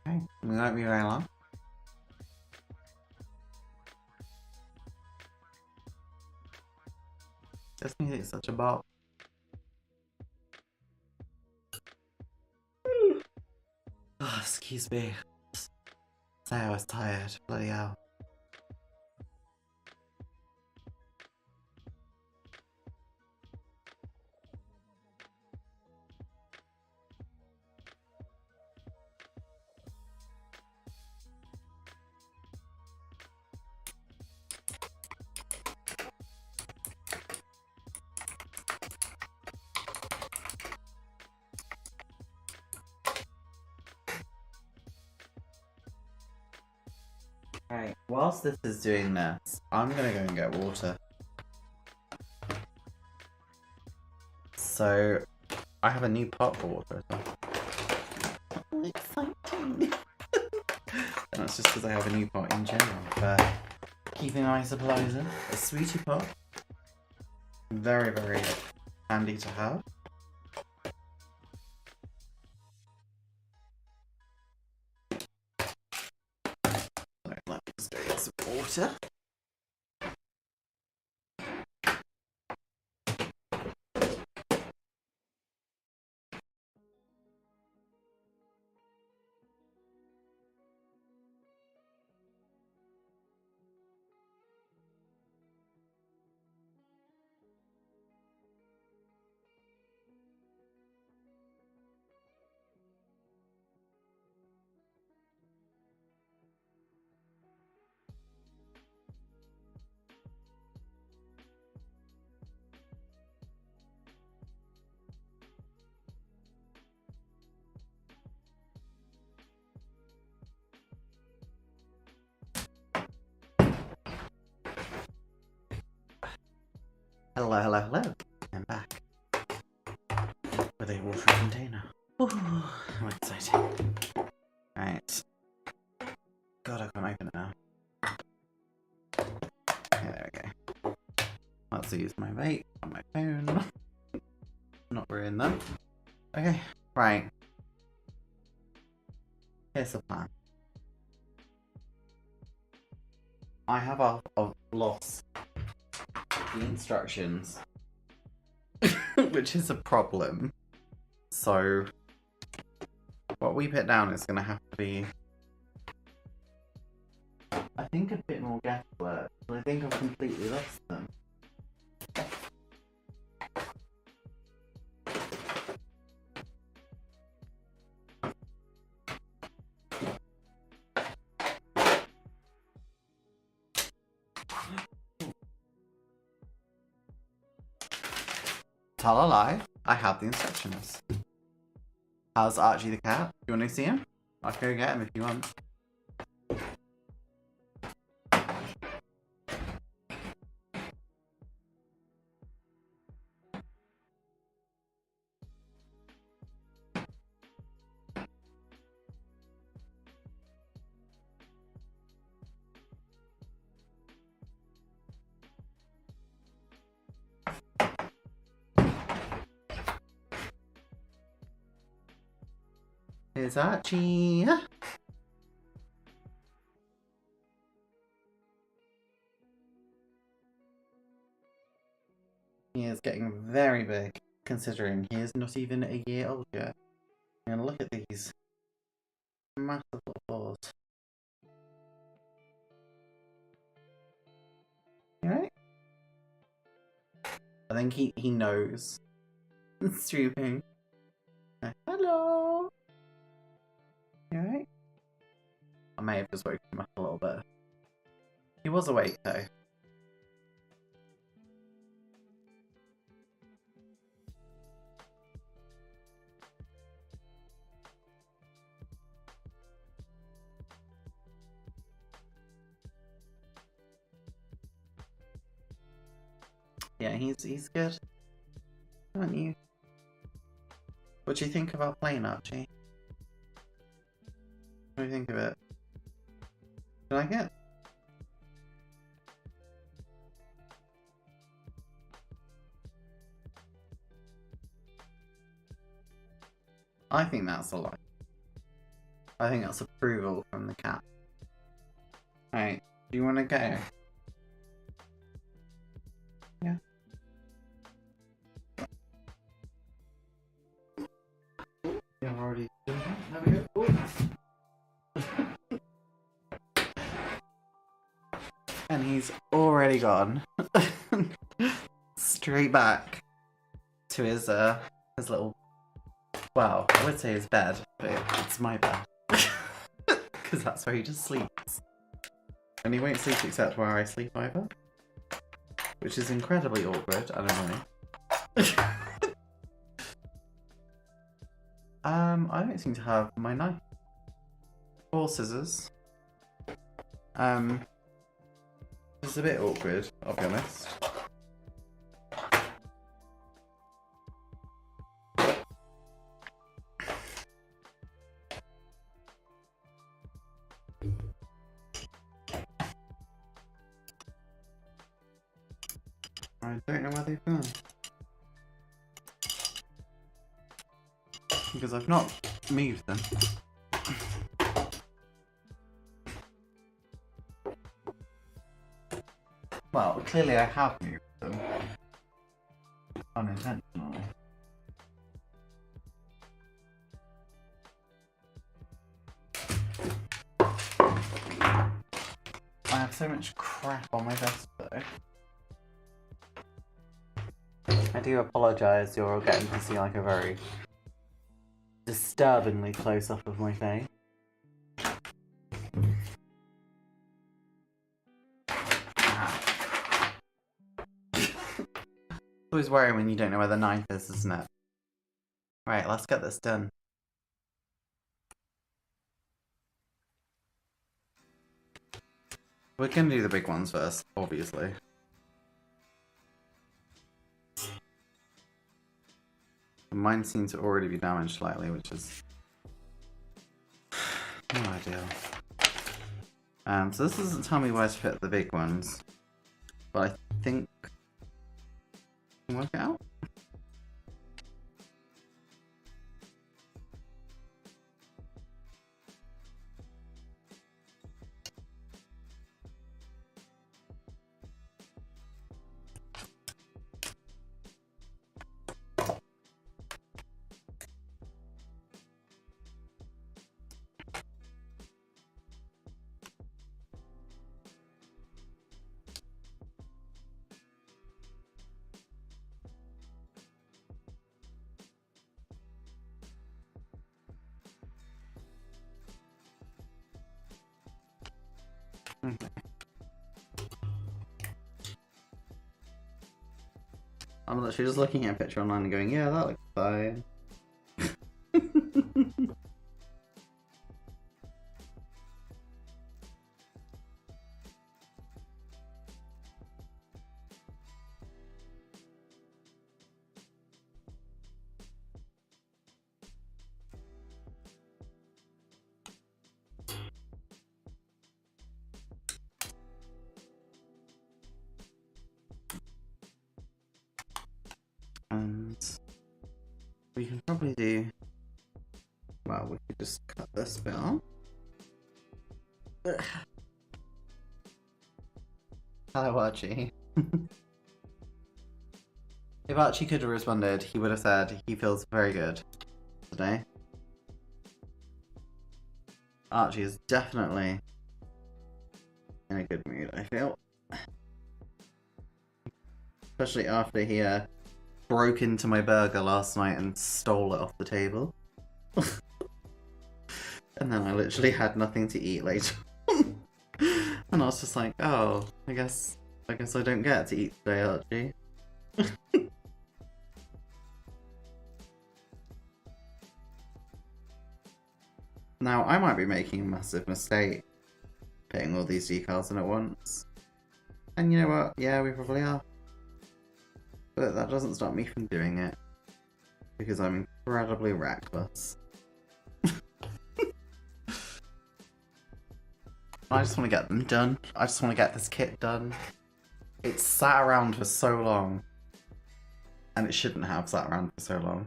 Okay, we won't be very long. This music's such a bop. Oh, excuse me. Say I was tired. Bloody hell. Right, whilst this is doing this, I'm gonna go and get water. So, I have a new pot for water as well. Exciting! And that's just because I have a new pot in general for keeping my supplies in. A sweetie pot. Very, very handy to have. So, let's go get some water. Hello, hello, hello. I'm back with a water container. Ooh, how exciting. Right. God, I can't open it now. Okay, there we go. Let's use my vape on my phone. Not ruin them. Okay, right. Here's the plan. I have lost the instructions, which is a problem. So, what we put down is going to have to be, I think, a bit more guesswork. But I think I've completely lost them. Tell a lie, I have the instructions. How's Archie the cat? You want to see him? I can go get him if you want. Here's Archie. He is getting very big, considering he is not even a year old yet. And look at these massive little paws. You alright? I think he knows. It's drooping. Hello! You alright? I may have just woken him up a little bit. He was awake though. Yeah, he's good. Aren't you? What do you think about playing Archie? What do you think of it? Do you like it? I think that's a lie. I think that's approval from the cat. Alright, do you want to go? Yeah. Yeah, I've already done that. There we go. And he's already gone. Straight back to his little, well, I would say his bed, but it's my bed. Because that's where he just sleeps. And he won't sleep except where I sleep either. Which is incredibly awkward, I don't know. I don't seem to have my knife. Or scissors. It's a bit awkward, I'll be honest. I don't know where they've gone. Because I've not moved them. Well, clearly I have moved them. Unintentionally. I have so much crap on my desk though. I do apologise, you're all getting to see like a very disturbingly close up of my face. It's always worrying when you don't know where the knife is, isn't it? Right, let's get this done. We're gonna do the big ones first, obviously. Mine seems to already be damaged slightly, which is not ideal. So this doesn't tell me where to fit the big ones, but I think I can work it out. I'm literally just looking at a picture online and going, yeah, that looks fine. And we can probably do, well, we could just cut this bit off. Hello, Archie. If Archie could have responded, he would have said he feels very good today. Archie is definitely in a good mood, I feel. Especially after he broke into my burger last night and stole it off the table. And then I literally had nothing to eat later. And I was just like, oh, I guess I don't get to eat today, Archie. Now, I might be making a massive mistake putting all these decals in at once. And you know what? Yeah, we probably are. But that doesn't stop me from doing it. Because I'm incredibly reckless. I just want to get them done. I just want to get this kit done. It's sat around for so long. And it shouldn't have sat around for so long.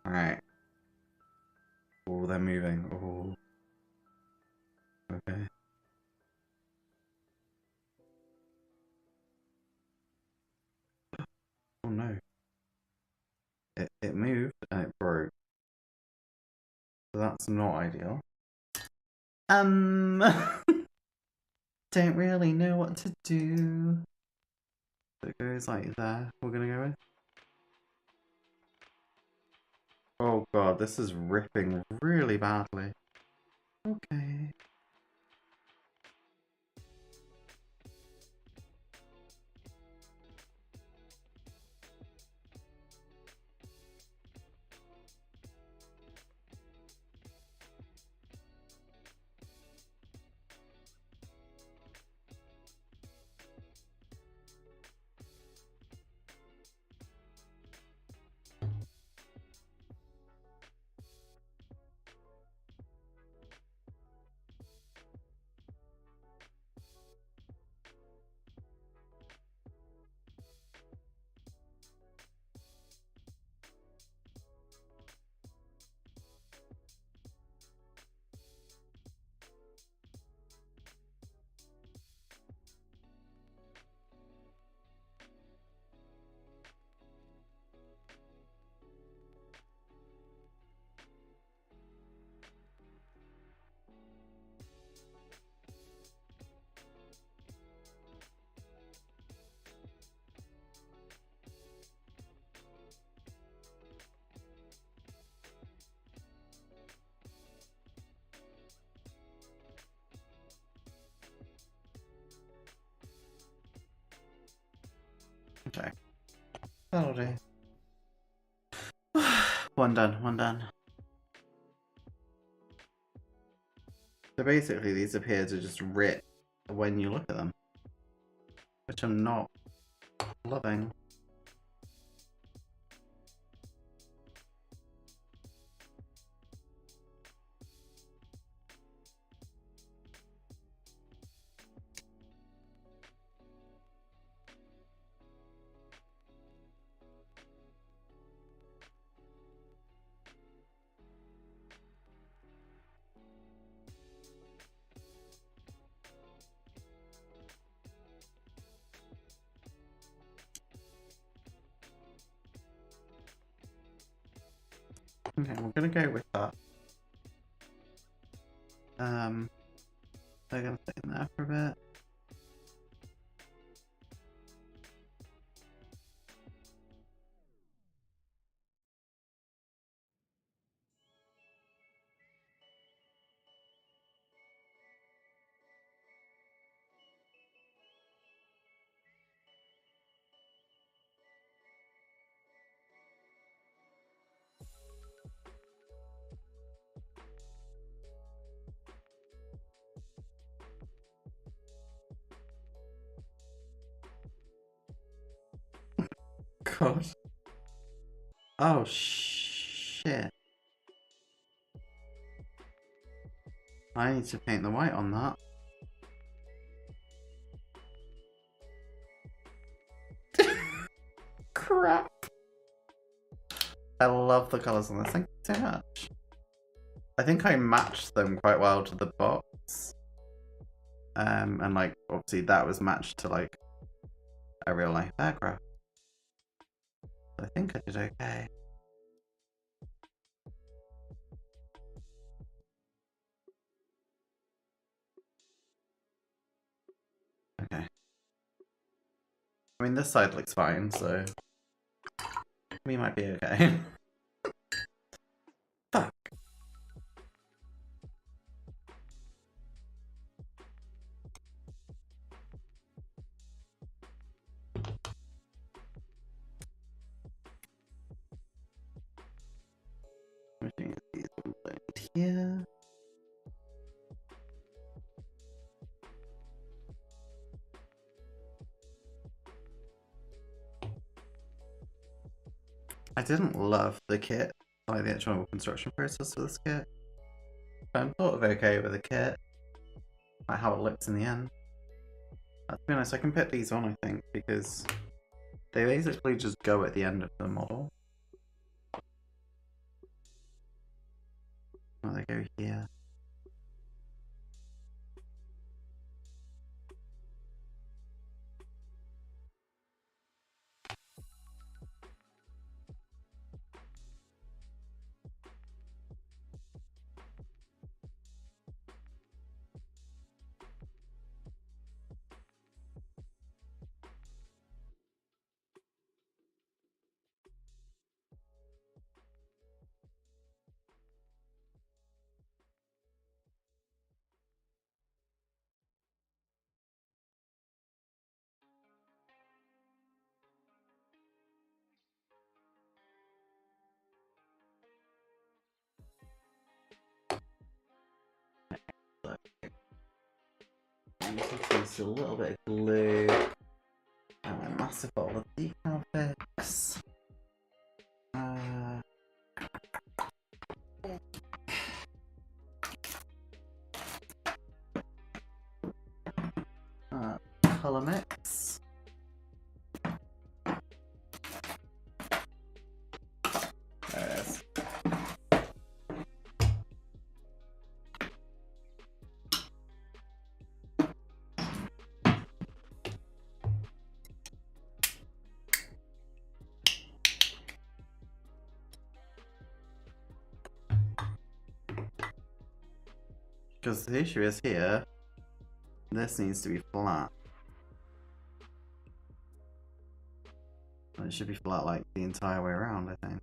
Alright. Oh, they're moving. Oh. Okay. Oh no. It moved and it broke. So that's not ideal. Don't really know what to do. So it goes like there. We're gonna go with. Oh god, this is ripping really badly. Okay. Okay. That'll do. One done, one done. So basically these appear to just rip when you look at them. Which I'm not loving. Okay, we're gonna go with that. They're gonna sit in there for a bit. God. Oh shit. I need to paint the white on that. Crap. I love the colours on this. Thank you so much. I think I matched them quite well to the box. And like obviously that was matched to like a real life aircraft. I think I did okay. Okay. I mean, this side looks fine, so we might be okay. Fuck. These ones here. I didn't love the kit, like the actual construction process for this kit. But I'm sort of okay with the kit, like how it looks in the end. To be honest, I can put these on, I think, because they basically just go at the end of the model. Oh, they go here. I'm just going to use a little bit of glue and a massive bottle of the Airfix. Colour mix. There it is. Because the issue is here, this needs to be flat. It should be flat like the entire way around, I think.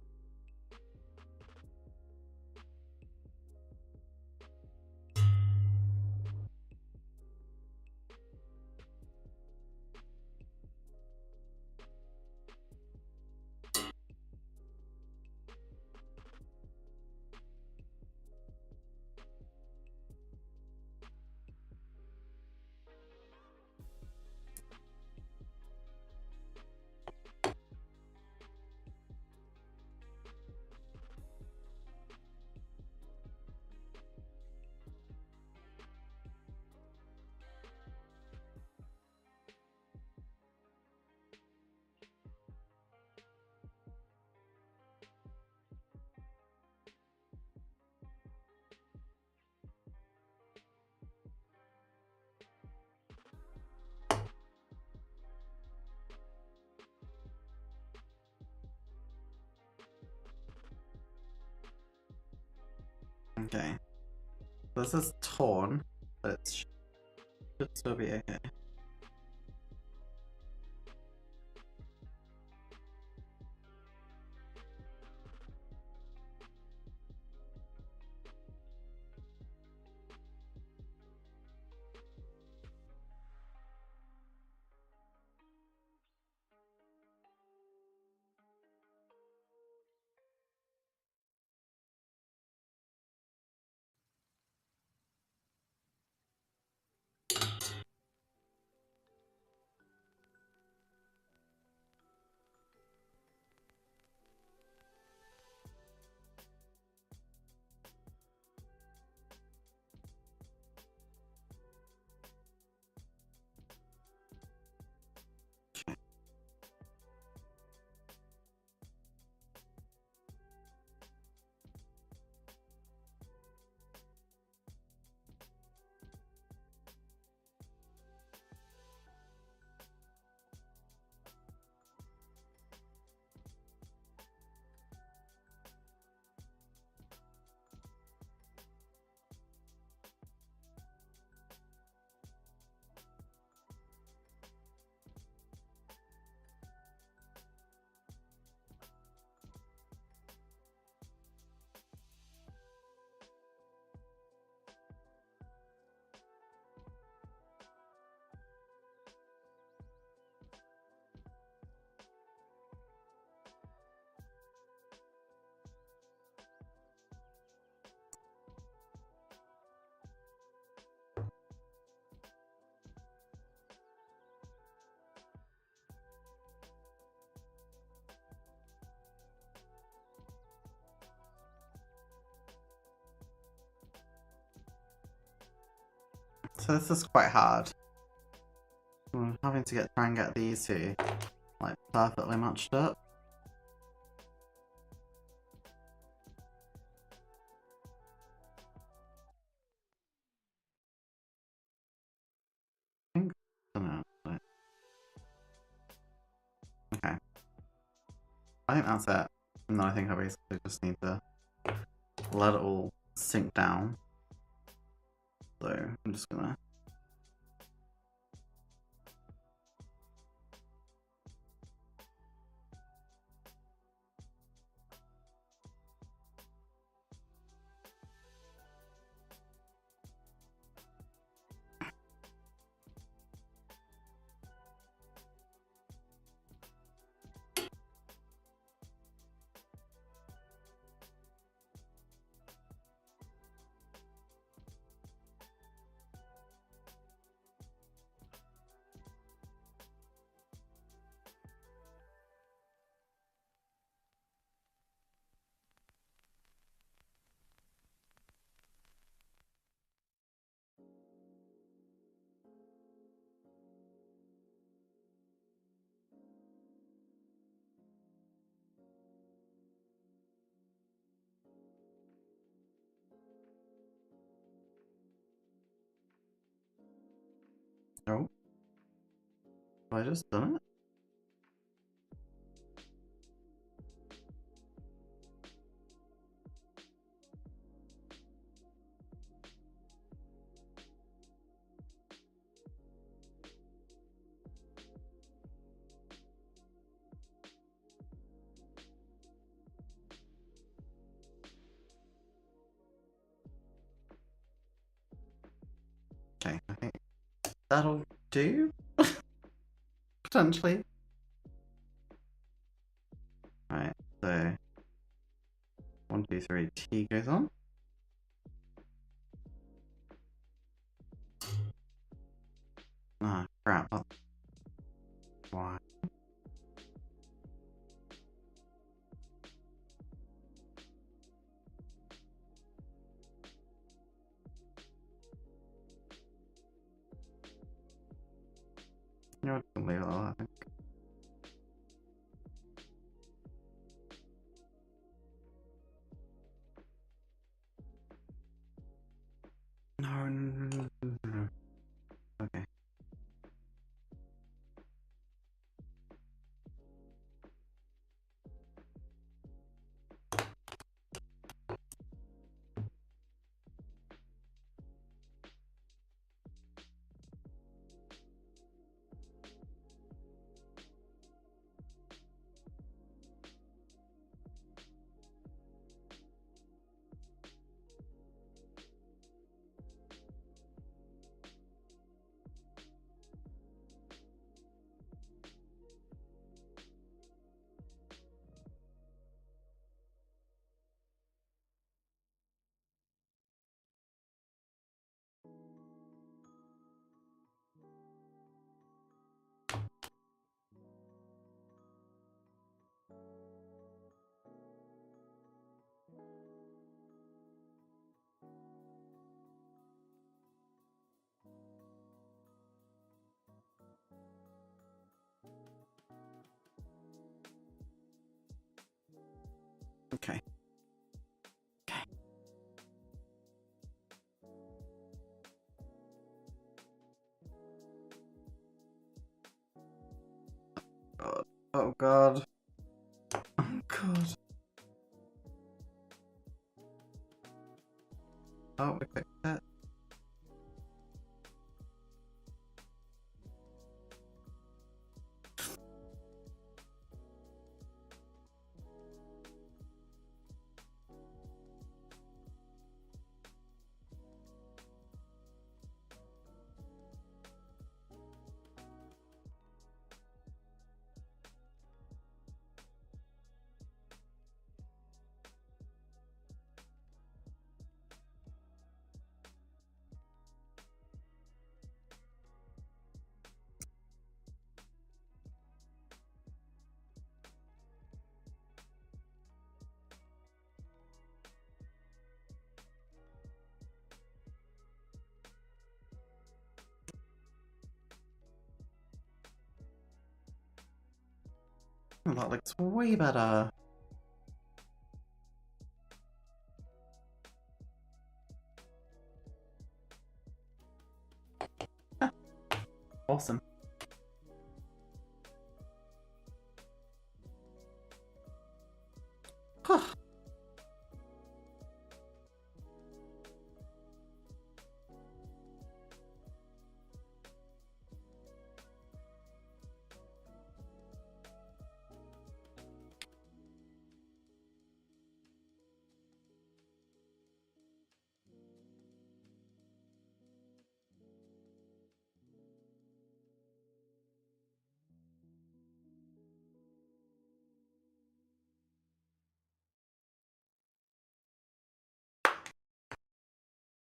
Okay. This is torn, but it should still be okay. So this is quite hard. I'm having to try and get these two like perfectly matched up. I think okay. I think that's it. And then I think I basically just need to let it all sink down. So I'm just gonna oh. Have I just done it? Okay, I think that'll do. Potentially. Right, so 1, 2, 3, T goes on. Ah, crap. That's why. You know what? I'll leave it all, I think. No, no, no, no, no, no. Okay. Okay. Okay. God. Oh god. Oh god. Oh, we fixed it. Oh, that looks way better. Awesome.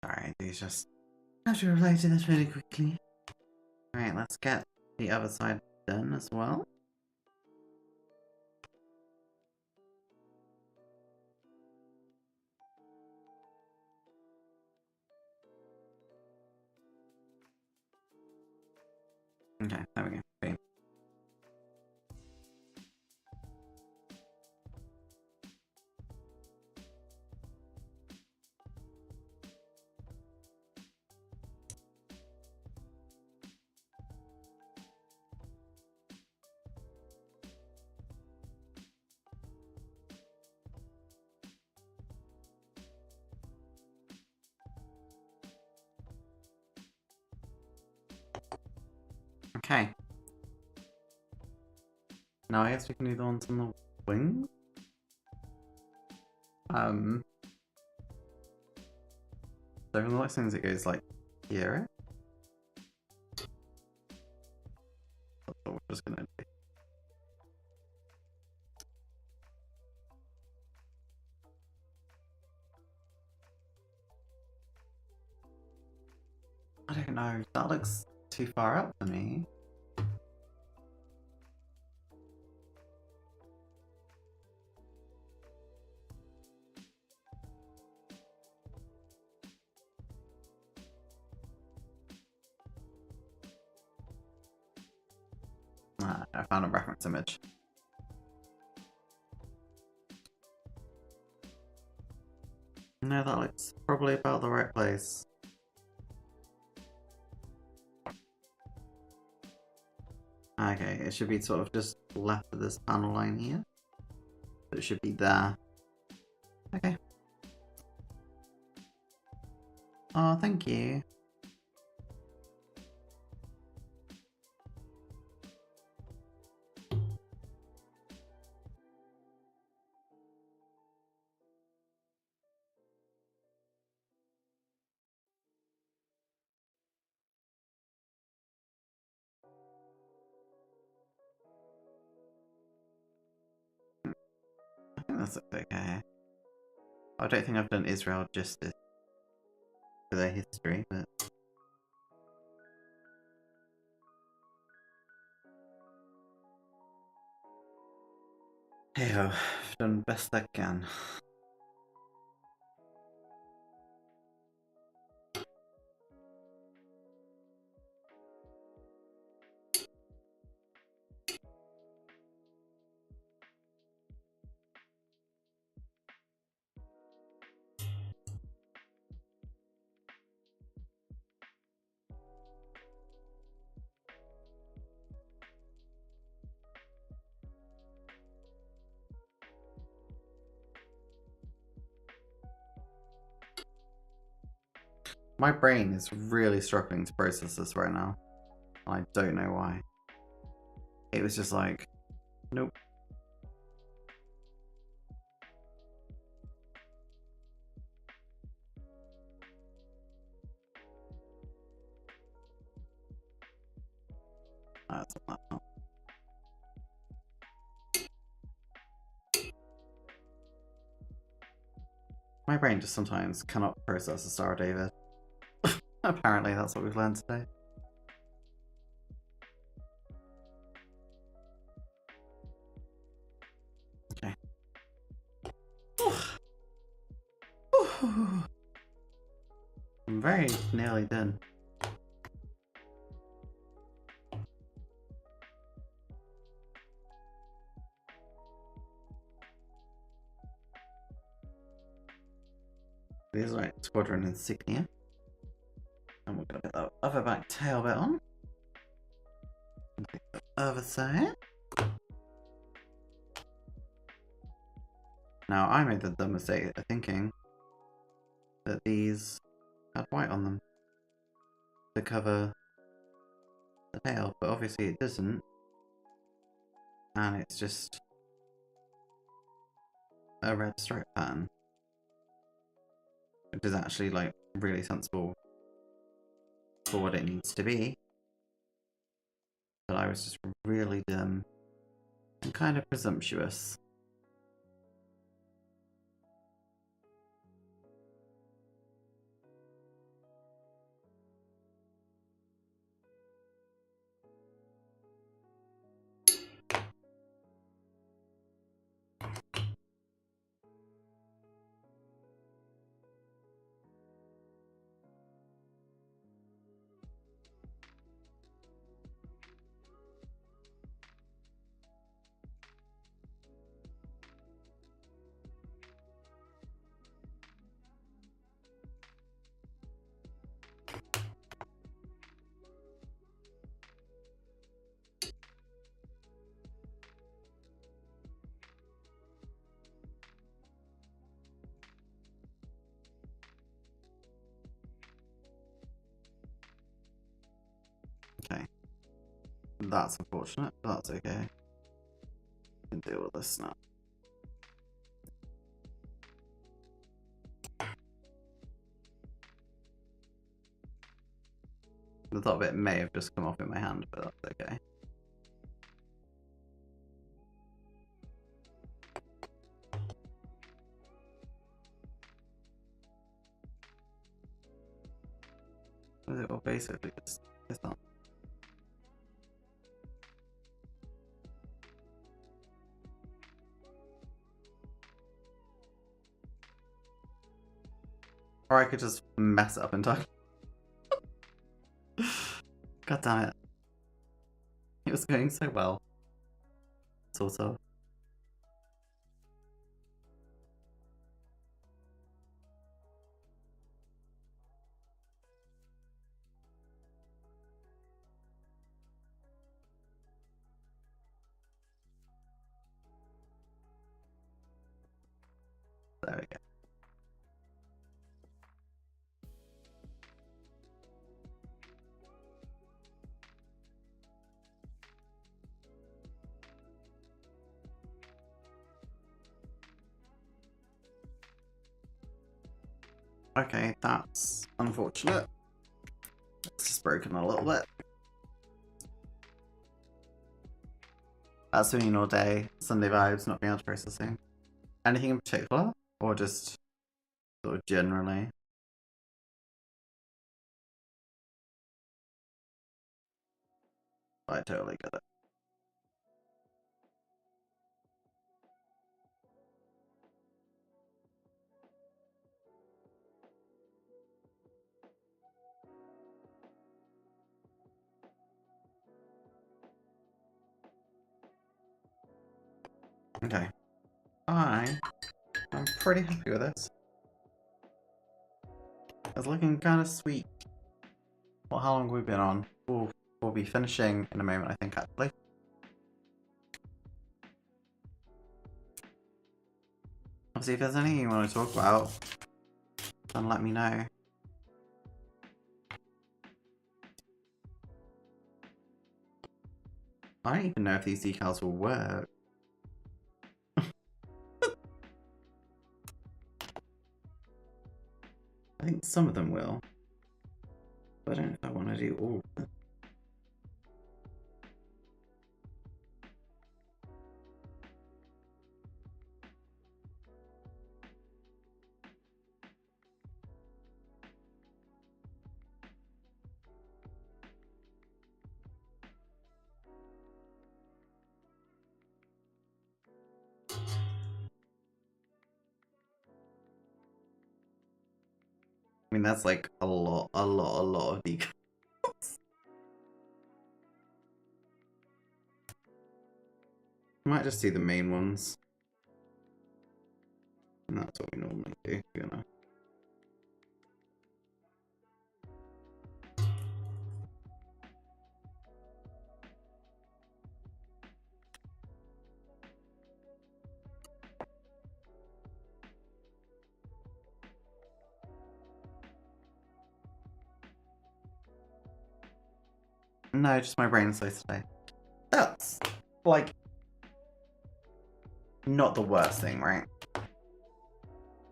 Alright, these just have to reply to this really quickly. Alright, let's get the other side done as well. Okay, there we go. Boom. Okay. Now I guess we can do the ones on the wings. So from the looks of things it goes like here. That's what we're just gonna do. I don't know, that looks too far up for me. Ah, I found a reference image. No, that looks probably about the right place. Okay, it should be sort of just left of this panel line here. So it should be there. Okay. Oh, thank you. I think that's okay. I don't think I've done Israel justice for their history, but... Hey ho, I've done best I can. My brain is really struggling to process this right now. I don't know why. It was just like, nope. That's not. My brain just sometimes cannot process a Star David. Apparently that's what we've learned today. Okay. I'm very nearly done. These are like squadron insignia. And we're going to put that other back tail bit on. And take the other side. Now, I made the dumb mistake of thinking that these had white on them to cover the tail, but obviously it doesn't. And it's just a red stripe pattern. Which is actually like really sensible for what it needs to be. But I was just really dumb and kind of presumptuous. Okay. That's unfortunate, but that's okay. I can deal with this now. The top bit may have just come off in my hand, but that's okay. Well, basically, it's not. Or I could just mess it up entirely. God damn it. It was going so well. Sort of. There we go. Okay, that's unfortunate. It's just broken a little bit. That's doing all day. Sunday vibes, not being able to processing. Anything in particular? Or just sort of generally? I totally get it. Okay. I'm pretty happy with this. It's looking kind of sweet. Well, how long have we been on? Ooh, we'll be finishing in a moment, I think, actually. Obviously, if there's anything you want to talk about, then let me know. I don't even know if these decals will work. I think some of them will. But I don't know if I want to do all of them. I mean, that's like a lot of decals. I might just do the main ones. And that's what we normally do, to be honest. No, just my brain's slow today. That's, like, not the worst thing, right?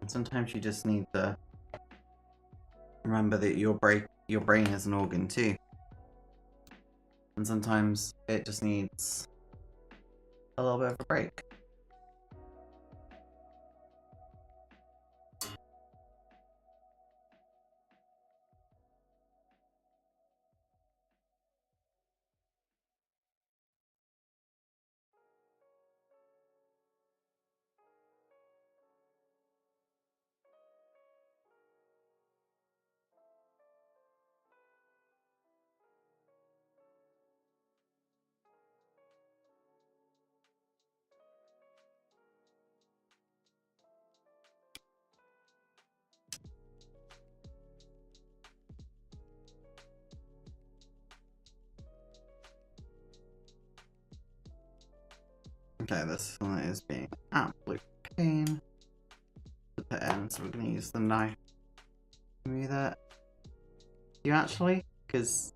Sometimes you just need to remember that your brain is an organ too. And sometimes it just needs a little bit of a break. Okay, this one is being an absolute pain to put in, so we're going to use the knife to move that. You actually? Because,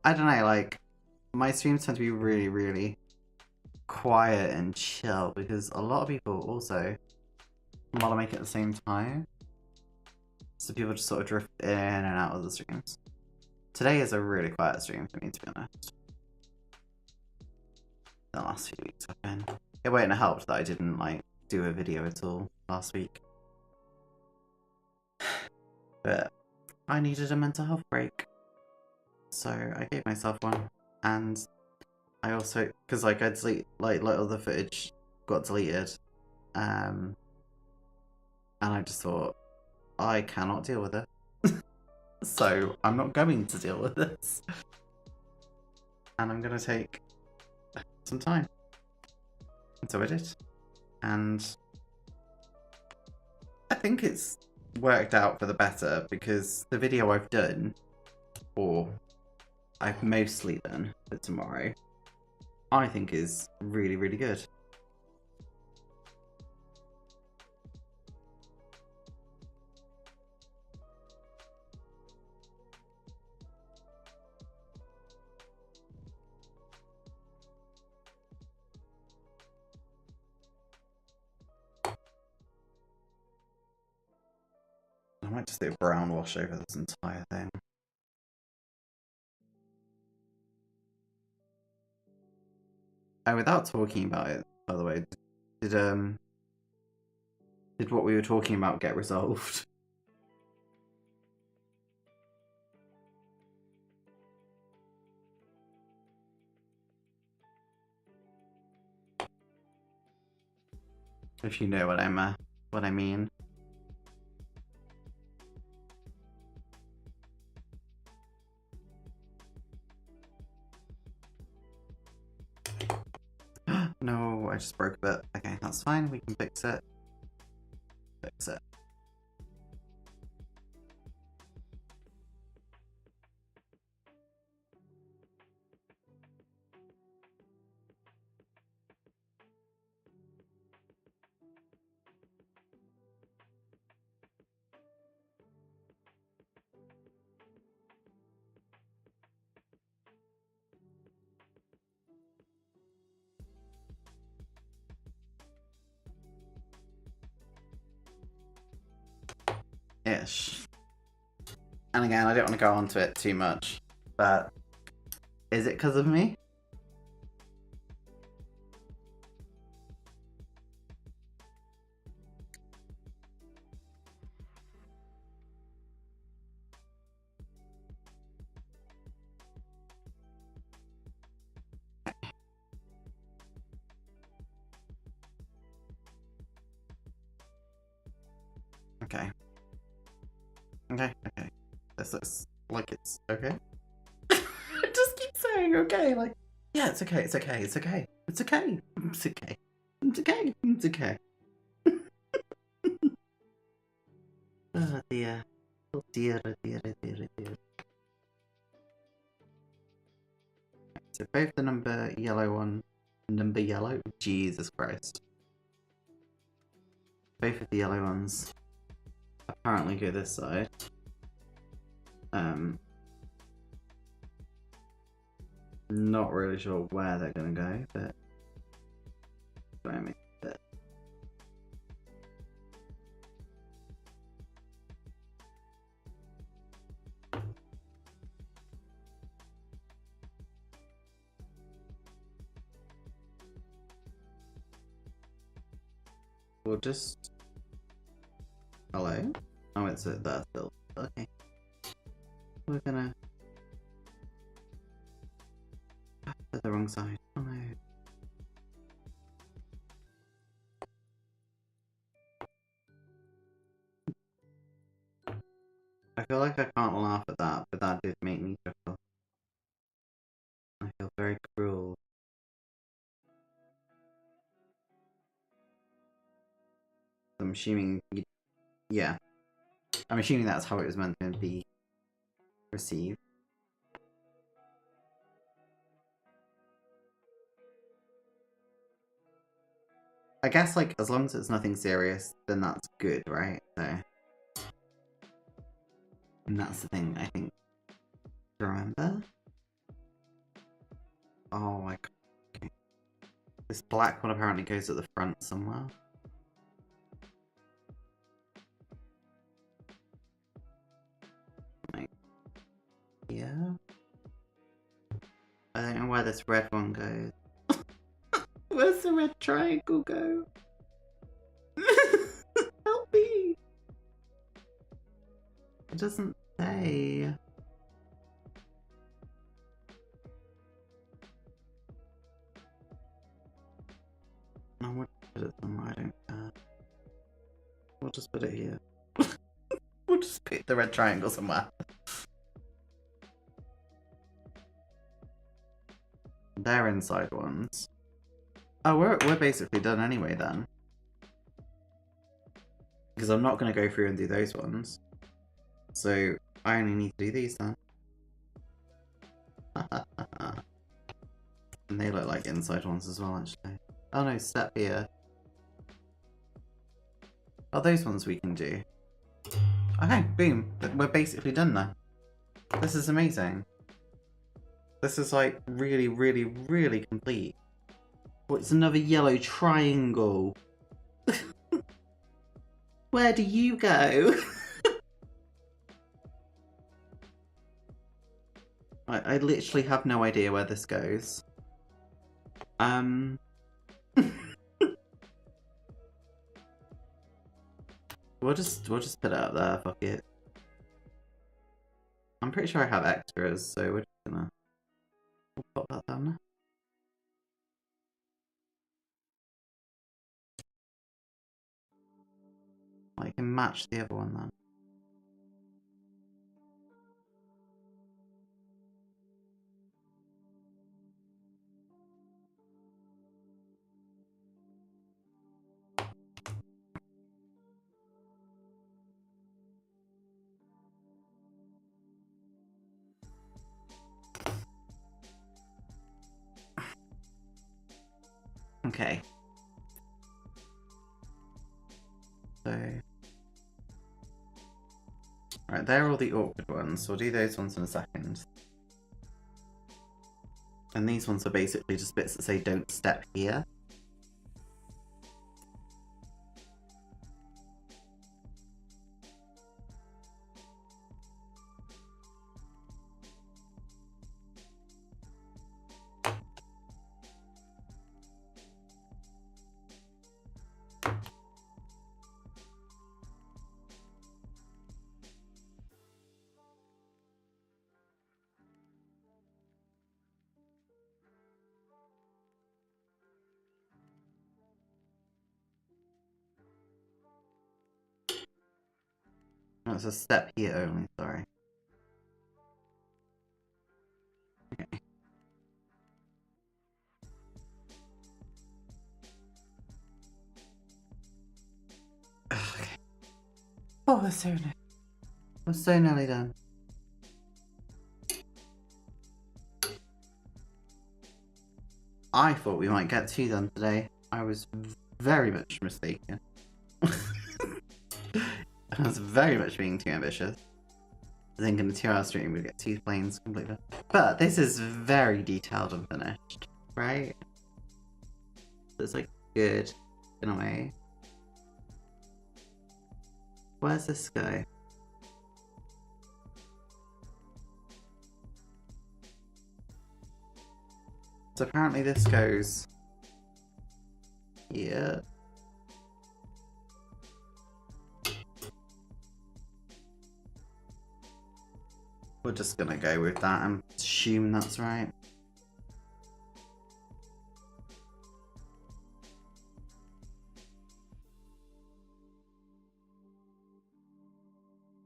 I don't know, like, my streams tend to be really, really quiet and chill, because a lot of people also want to make it at the same time. So people just sort of drift in and out of the streams. Today is a really quiet stream for me, to be honest. The last few weeks have been. It wouldn't have helped that I didn't, like, do a video at all last week. But I needed a mental health break. So I gave myself one. And I also, because, like, I delete, like, lot of the footage got deleted. And I just thought, I cannot deal with it. So I'm not going to deal with this. And I'm going to take some time. And so I did. And I think it's worked out for the better, because the video I've done, or I've mostly done for tomorrow, I think is really, really good. I might just do a brown wash over this entire thing. Oh, without talking about it, by the way, did what we were talking about get resolved? If you know what I mean. No, I just broke a bit. Okay, that's fine. We can fix it. Fix it. Ish. And again, I don't want to go onto it too much, but is it because of me? Okay. Okay, okay. This looks like it's okay. I just keep saying okay, like, yeah, it's okay, it's okay, it's okay, it's okay, it's okay, it's okay, it's okay. Oh dear. Oh dear, oh dear, oh dear, oh dear. So both the number yellow, Jesus Christ. Both of the yellow ones apparently go this side. Not really sure where they're gonna go, but I mean, we'll just. Hello? Oh, it's there still. Okay. We're gonna. At the wrong side. Oh no. I feel like I can't laugh at that, but that did make me chuckle. I feel very cruel. I'm assuming, yeah. I'm assuming that's how it was meant to be received. I guess, like, as long as it's nothing serious, then that's good, right? So, and that's the thing, I think. Remember? Oh my god. Okay. This black one apparently goes at the front somewhere. Like, yeah. I don't know where this red one goes. Where's the red triangle go? Help me! It doesn't say. I would put it somewhere, I don't care. We'll just put it here. We'll just put the red triangle somewhere. They're inside ones. Oh, we're basically done anyway then. Because I'm not going to go through and do those ones. So I only need to do these then. And they look like inside ones as well, actually. Oh no, step here. Oh, those ones we can do. Okay, boom. We're basically done now. This is amazing. This is like really, really, really complete. Oh, it's another yellow triangle. Where do you go? I literally have no idea where this goes. We'll just put it up there, fuck it. I'm pretty sure I have extras, so we're just gonna we'll pop that down there. I can match the other one then. Okay. So... Right, they're all the awkward ones, so we'll do those ones in a second. And these ones are basically just bits that say don't step here. No, it's a step here only, sorry. Okay. Okay. Oh, we're so nearly done. I thought we might get 2 done today. I was very much mistaken. I was very much being too ambitious. I think in a 2-hour stream we get 2 planes completely. But this is very detailed and finished, right? So it's like good in a way. Where's this go? So apparently this goes here. We're just gonna go with that and assume that's right.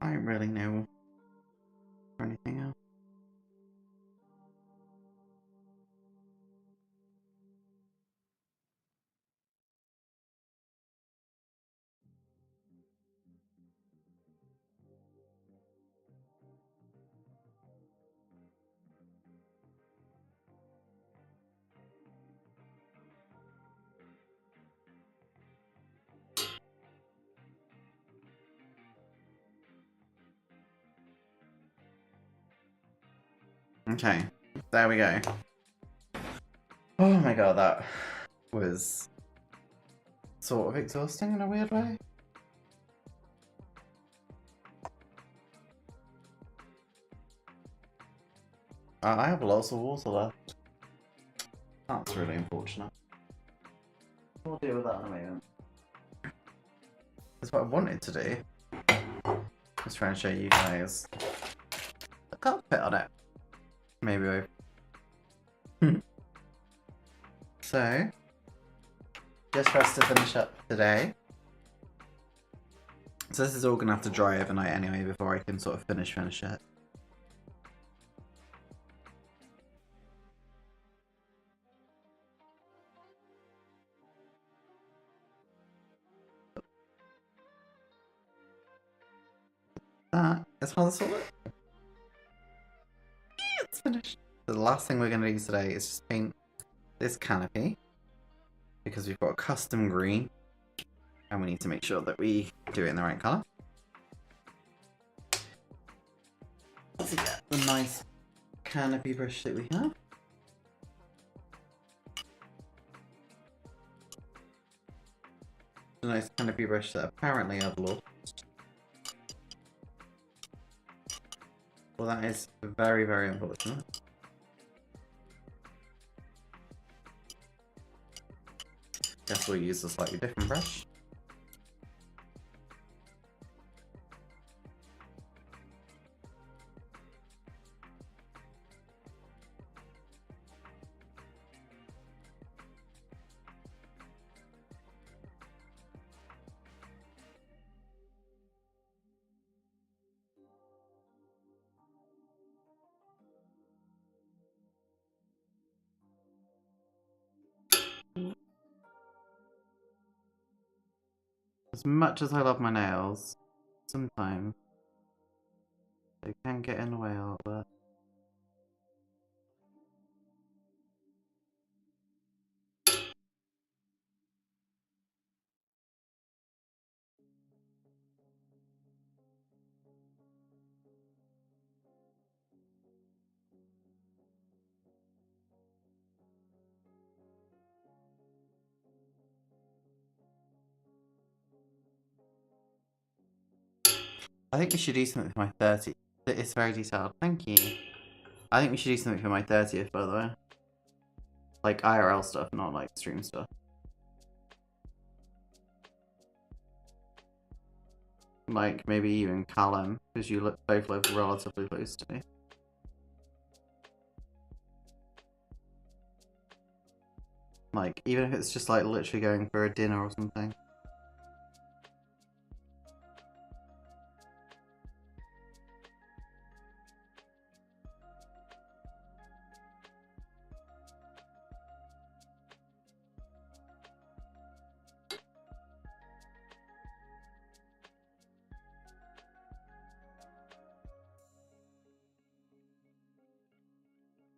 I don't really know or anything else. Okay, there we go. Oh my god, that was sort of exhausting in a weird way. I have lots of water left. That's really unfortunate. We'll deal with that in a moment. That's what I wanted to do. Just trying to show you guys the cockpit on it. Maybe we. So, just for us to finish up today. So this is all gonna have to dry overnight anyway before I can sort of finish it. That's how this will look. Yeah, it's finished. So the last thing we're gonna do today is just paint this canopy because we've got a custom green and we need to make sure that we do it in the right colour. Let's get the nice canopy brush that we have. A nice canopy brush that apparently I've lost. Well, that is very, very unfortunate. Guess we'll use a slightly different brush. As much as I love my nails, sometimes they can get in the way a little bit. I think we should do something for my 30th. It's very detailed. Thank you. I think we should do something for my 30th, by the way. Like IRL stuff, not like stream stuff. Like maybe you and Callum, because you both live relatively close to me. Like, even if it's just like literally going for a dinner or something.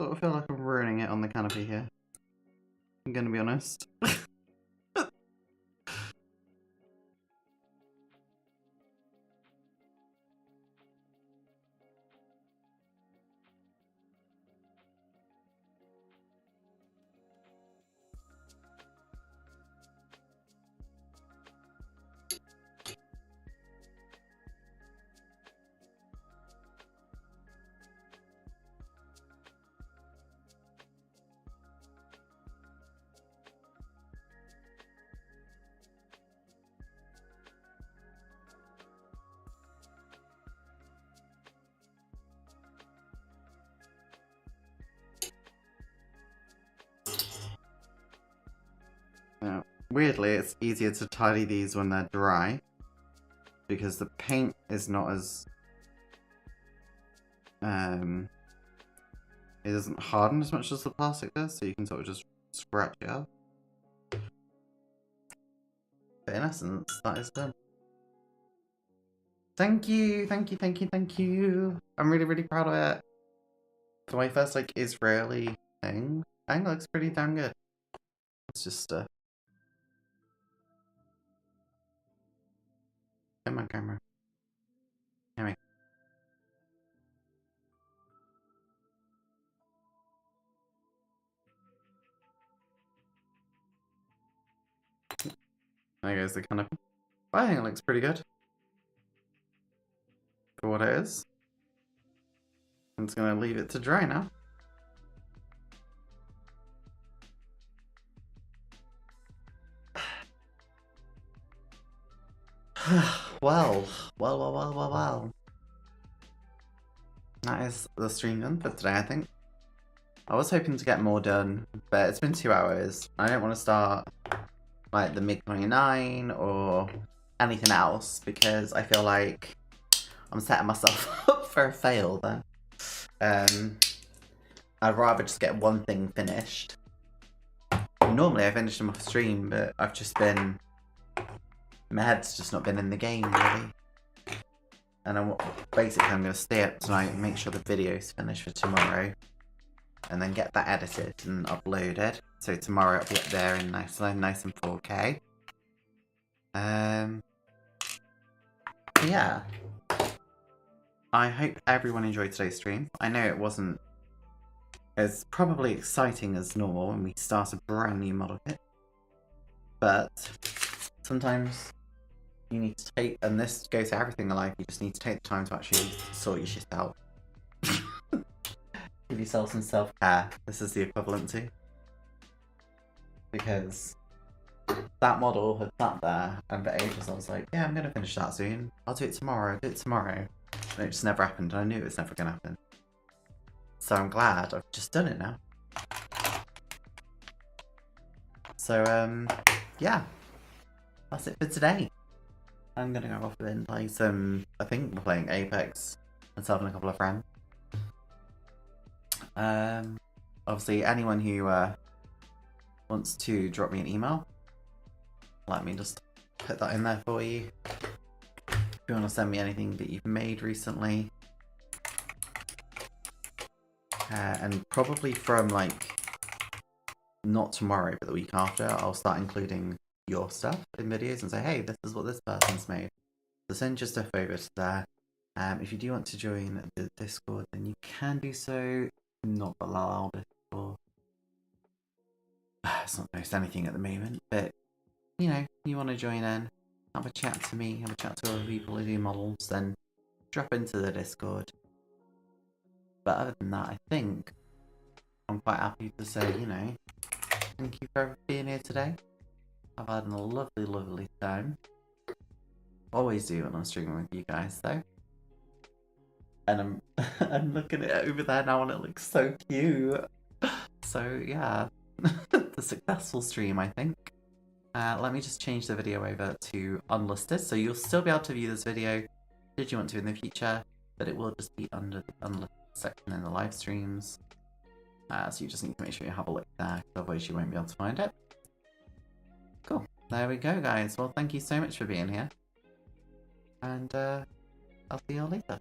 Sort of feel like I'm ruining it on the canopy here. I'm gonna be honest. weirdly, it's easier to tidy these when they're dry, because the paint is not as it doesn't harden as much as the plastic does, so you can sort of just scratch it up. But in essence, that is done. Thank you, thank you, thank you, thank you. I'm really, really proud of it. For my first, like, Israeli thing, I think it looks pretty damn good. It's just, come on, camera. Anyway. There goes the kind of... I think it looks pretty good. For what it is. I'm just gonna leave it to dry now. Well. That is the stream done for today, I think. I was hoping to get more done, but it's been 2 hours. I don't want to start like the MiG-29 or anything else because I feel like I'm setting myself up for a fail then. I'd rather just get one thing finished. Normally I finish them off stream, but I've just been... my head's just not been in the game, really. And basically I'm going to stay up tonight and make sure the video's finished for tomorrow. And then get that edited and uploaded. So tomorrow it'll be up there in nice and 4K. Yeah. I hope everyone enjoyed today's stream. I know it wasn't as probably exciting as normal when we start a brand new model kit. But sometimes you need to take, and this goes to everything in life, you just need to take the time to actually sort your shit out. Give yourself some self-care. This is the equivalent to. Because that model had sat there, and for ages I was like, yeah, I'm going to finish that soon. I'll do it tomorrow, I'll do it tomorrow. And it just never happened, and I knew it was never going to happen. So I'm glad I've just done it now. So, yeah. That's it for today. I'm going to go off and play some, I think we're playing Apex, myself and a couple of friends. Obviously, anyone who wants to drop me an email, let me just put that in there for you. If you want to send me anything that you've made recently, and probably from like not tomorrow but the week after, I'll start including your stuff in videos and say, hey, this is what this person's made. So send your stuff over to there. If you do want to join the Discord, then you can do so. Not allowed it, or it's not most anything at the moment, but you know, you want to join in, have a chat to me, have a chat to other people who do models, then drop into the Discord. But other than that, I think I'm quite happy to say, you know, thank you for being here today. I've had a lovely, lovely time. Always do when I'm streaming with you guys, though. And I'm looking at it over there now and it looks so cute. So yeah, the successful stream, I think. Let me just change the video over to unlisted, so you'll still be able to view this video should you want to in the future, but it will just be under the unlisted section in the live streams. So you just need to make sure you have a look there, otherwise you won't be able to find it. Cool, there we go guys. Well, thank you so much for being here. And I'll see you all later.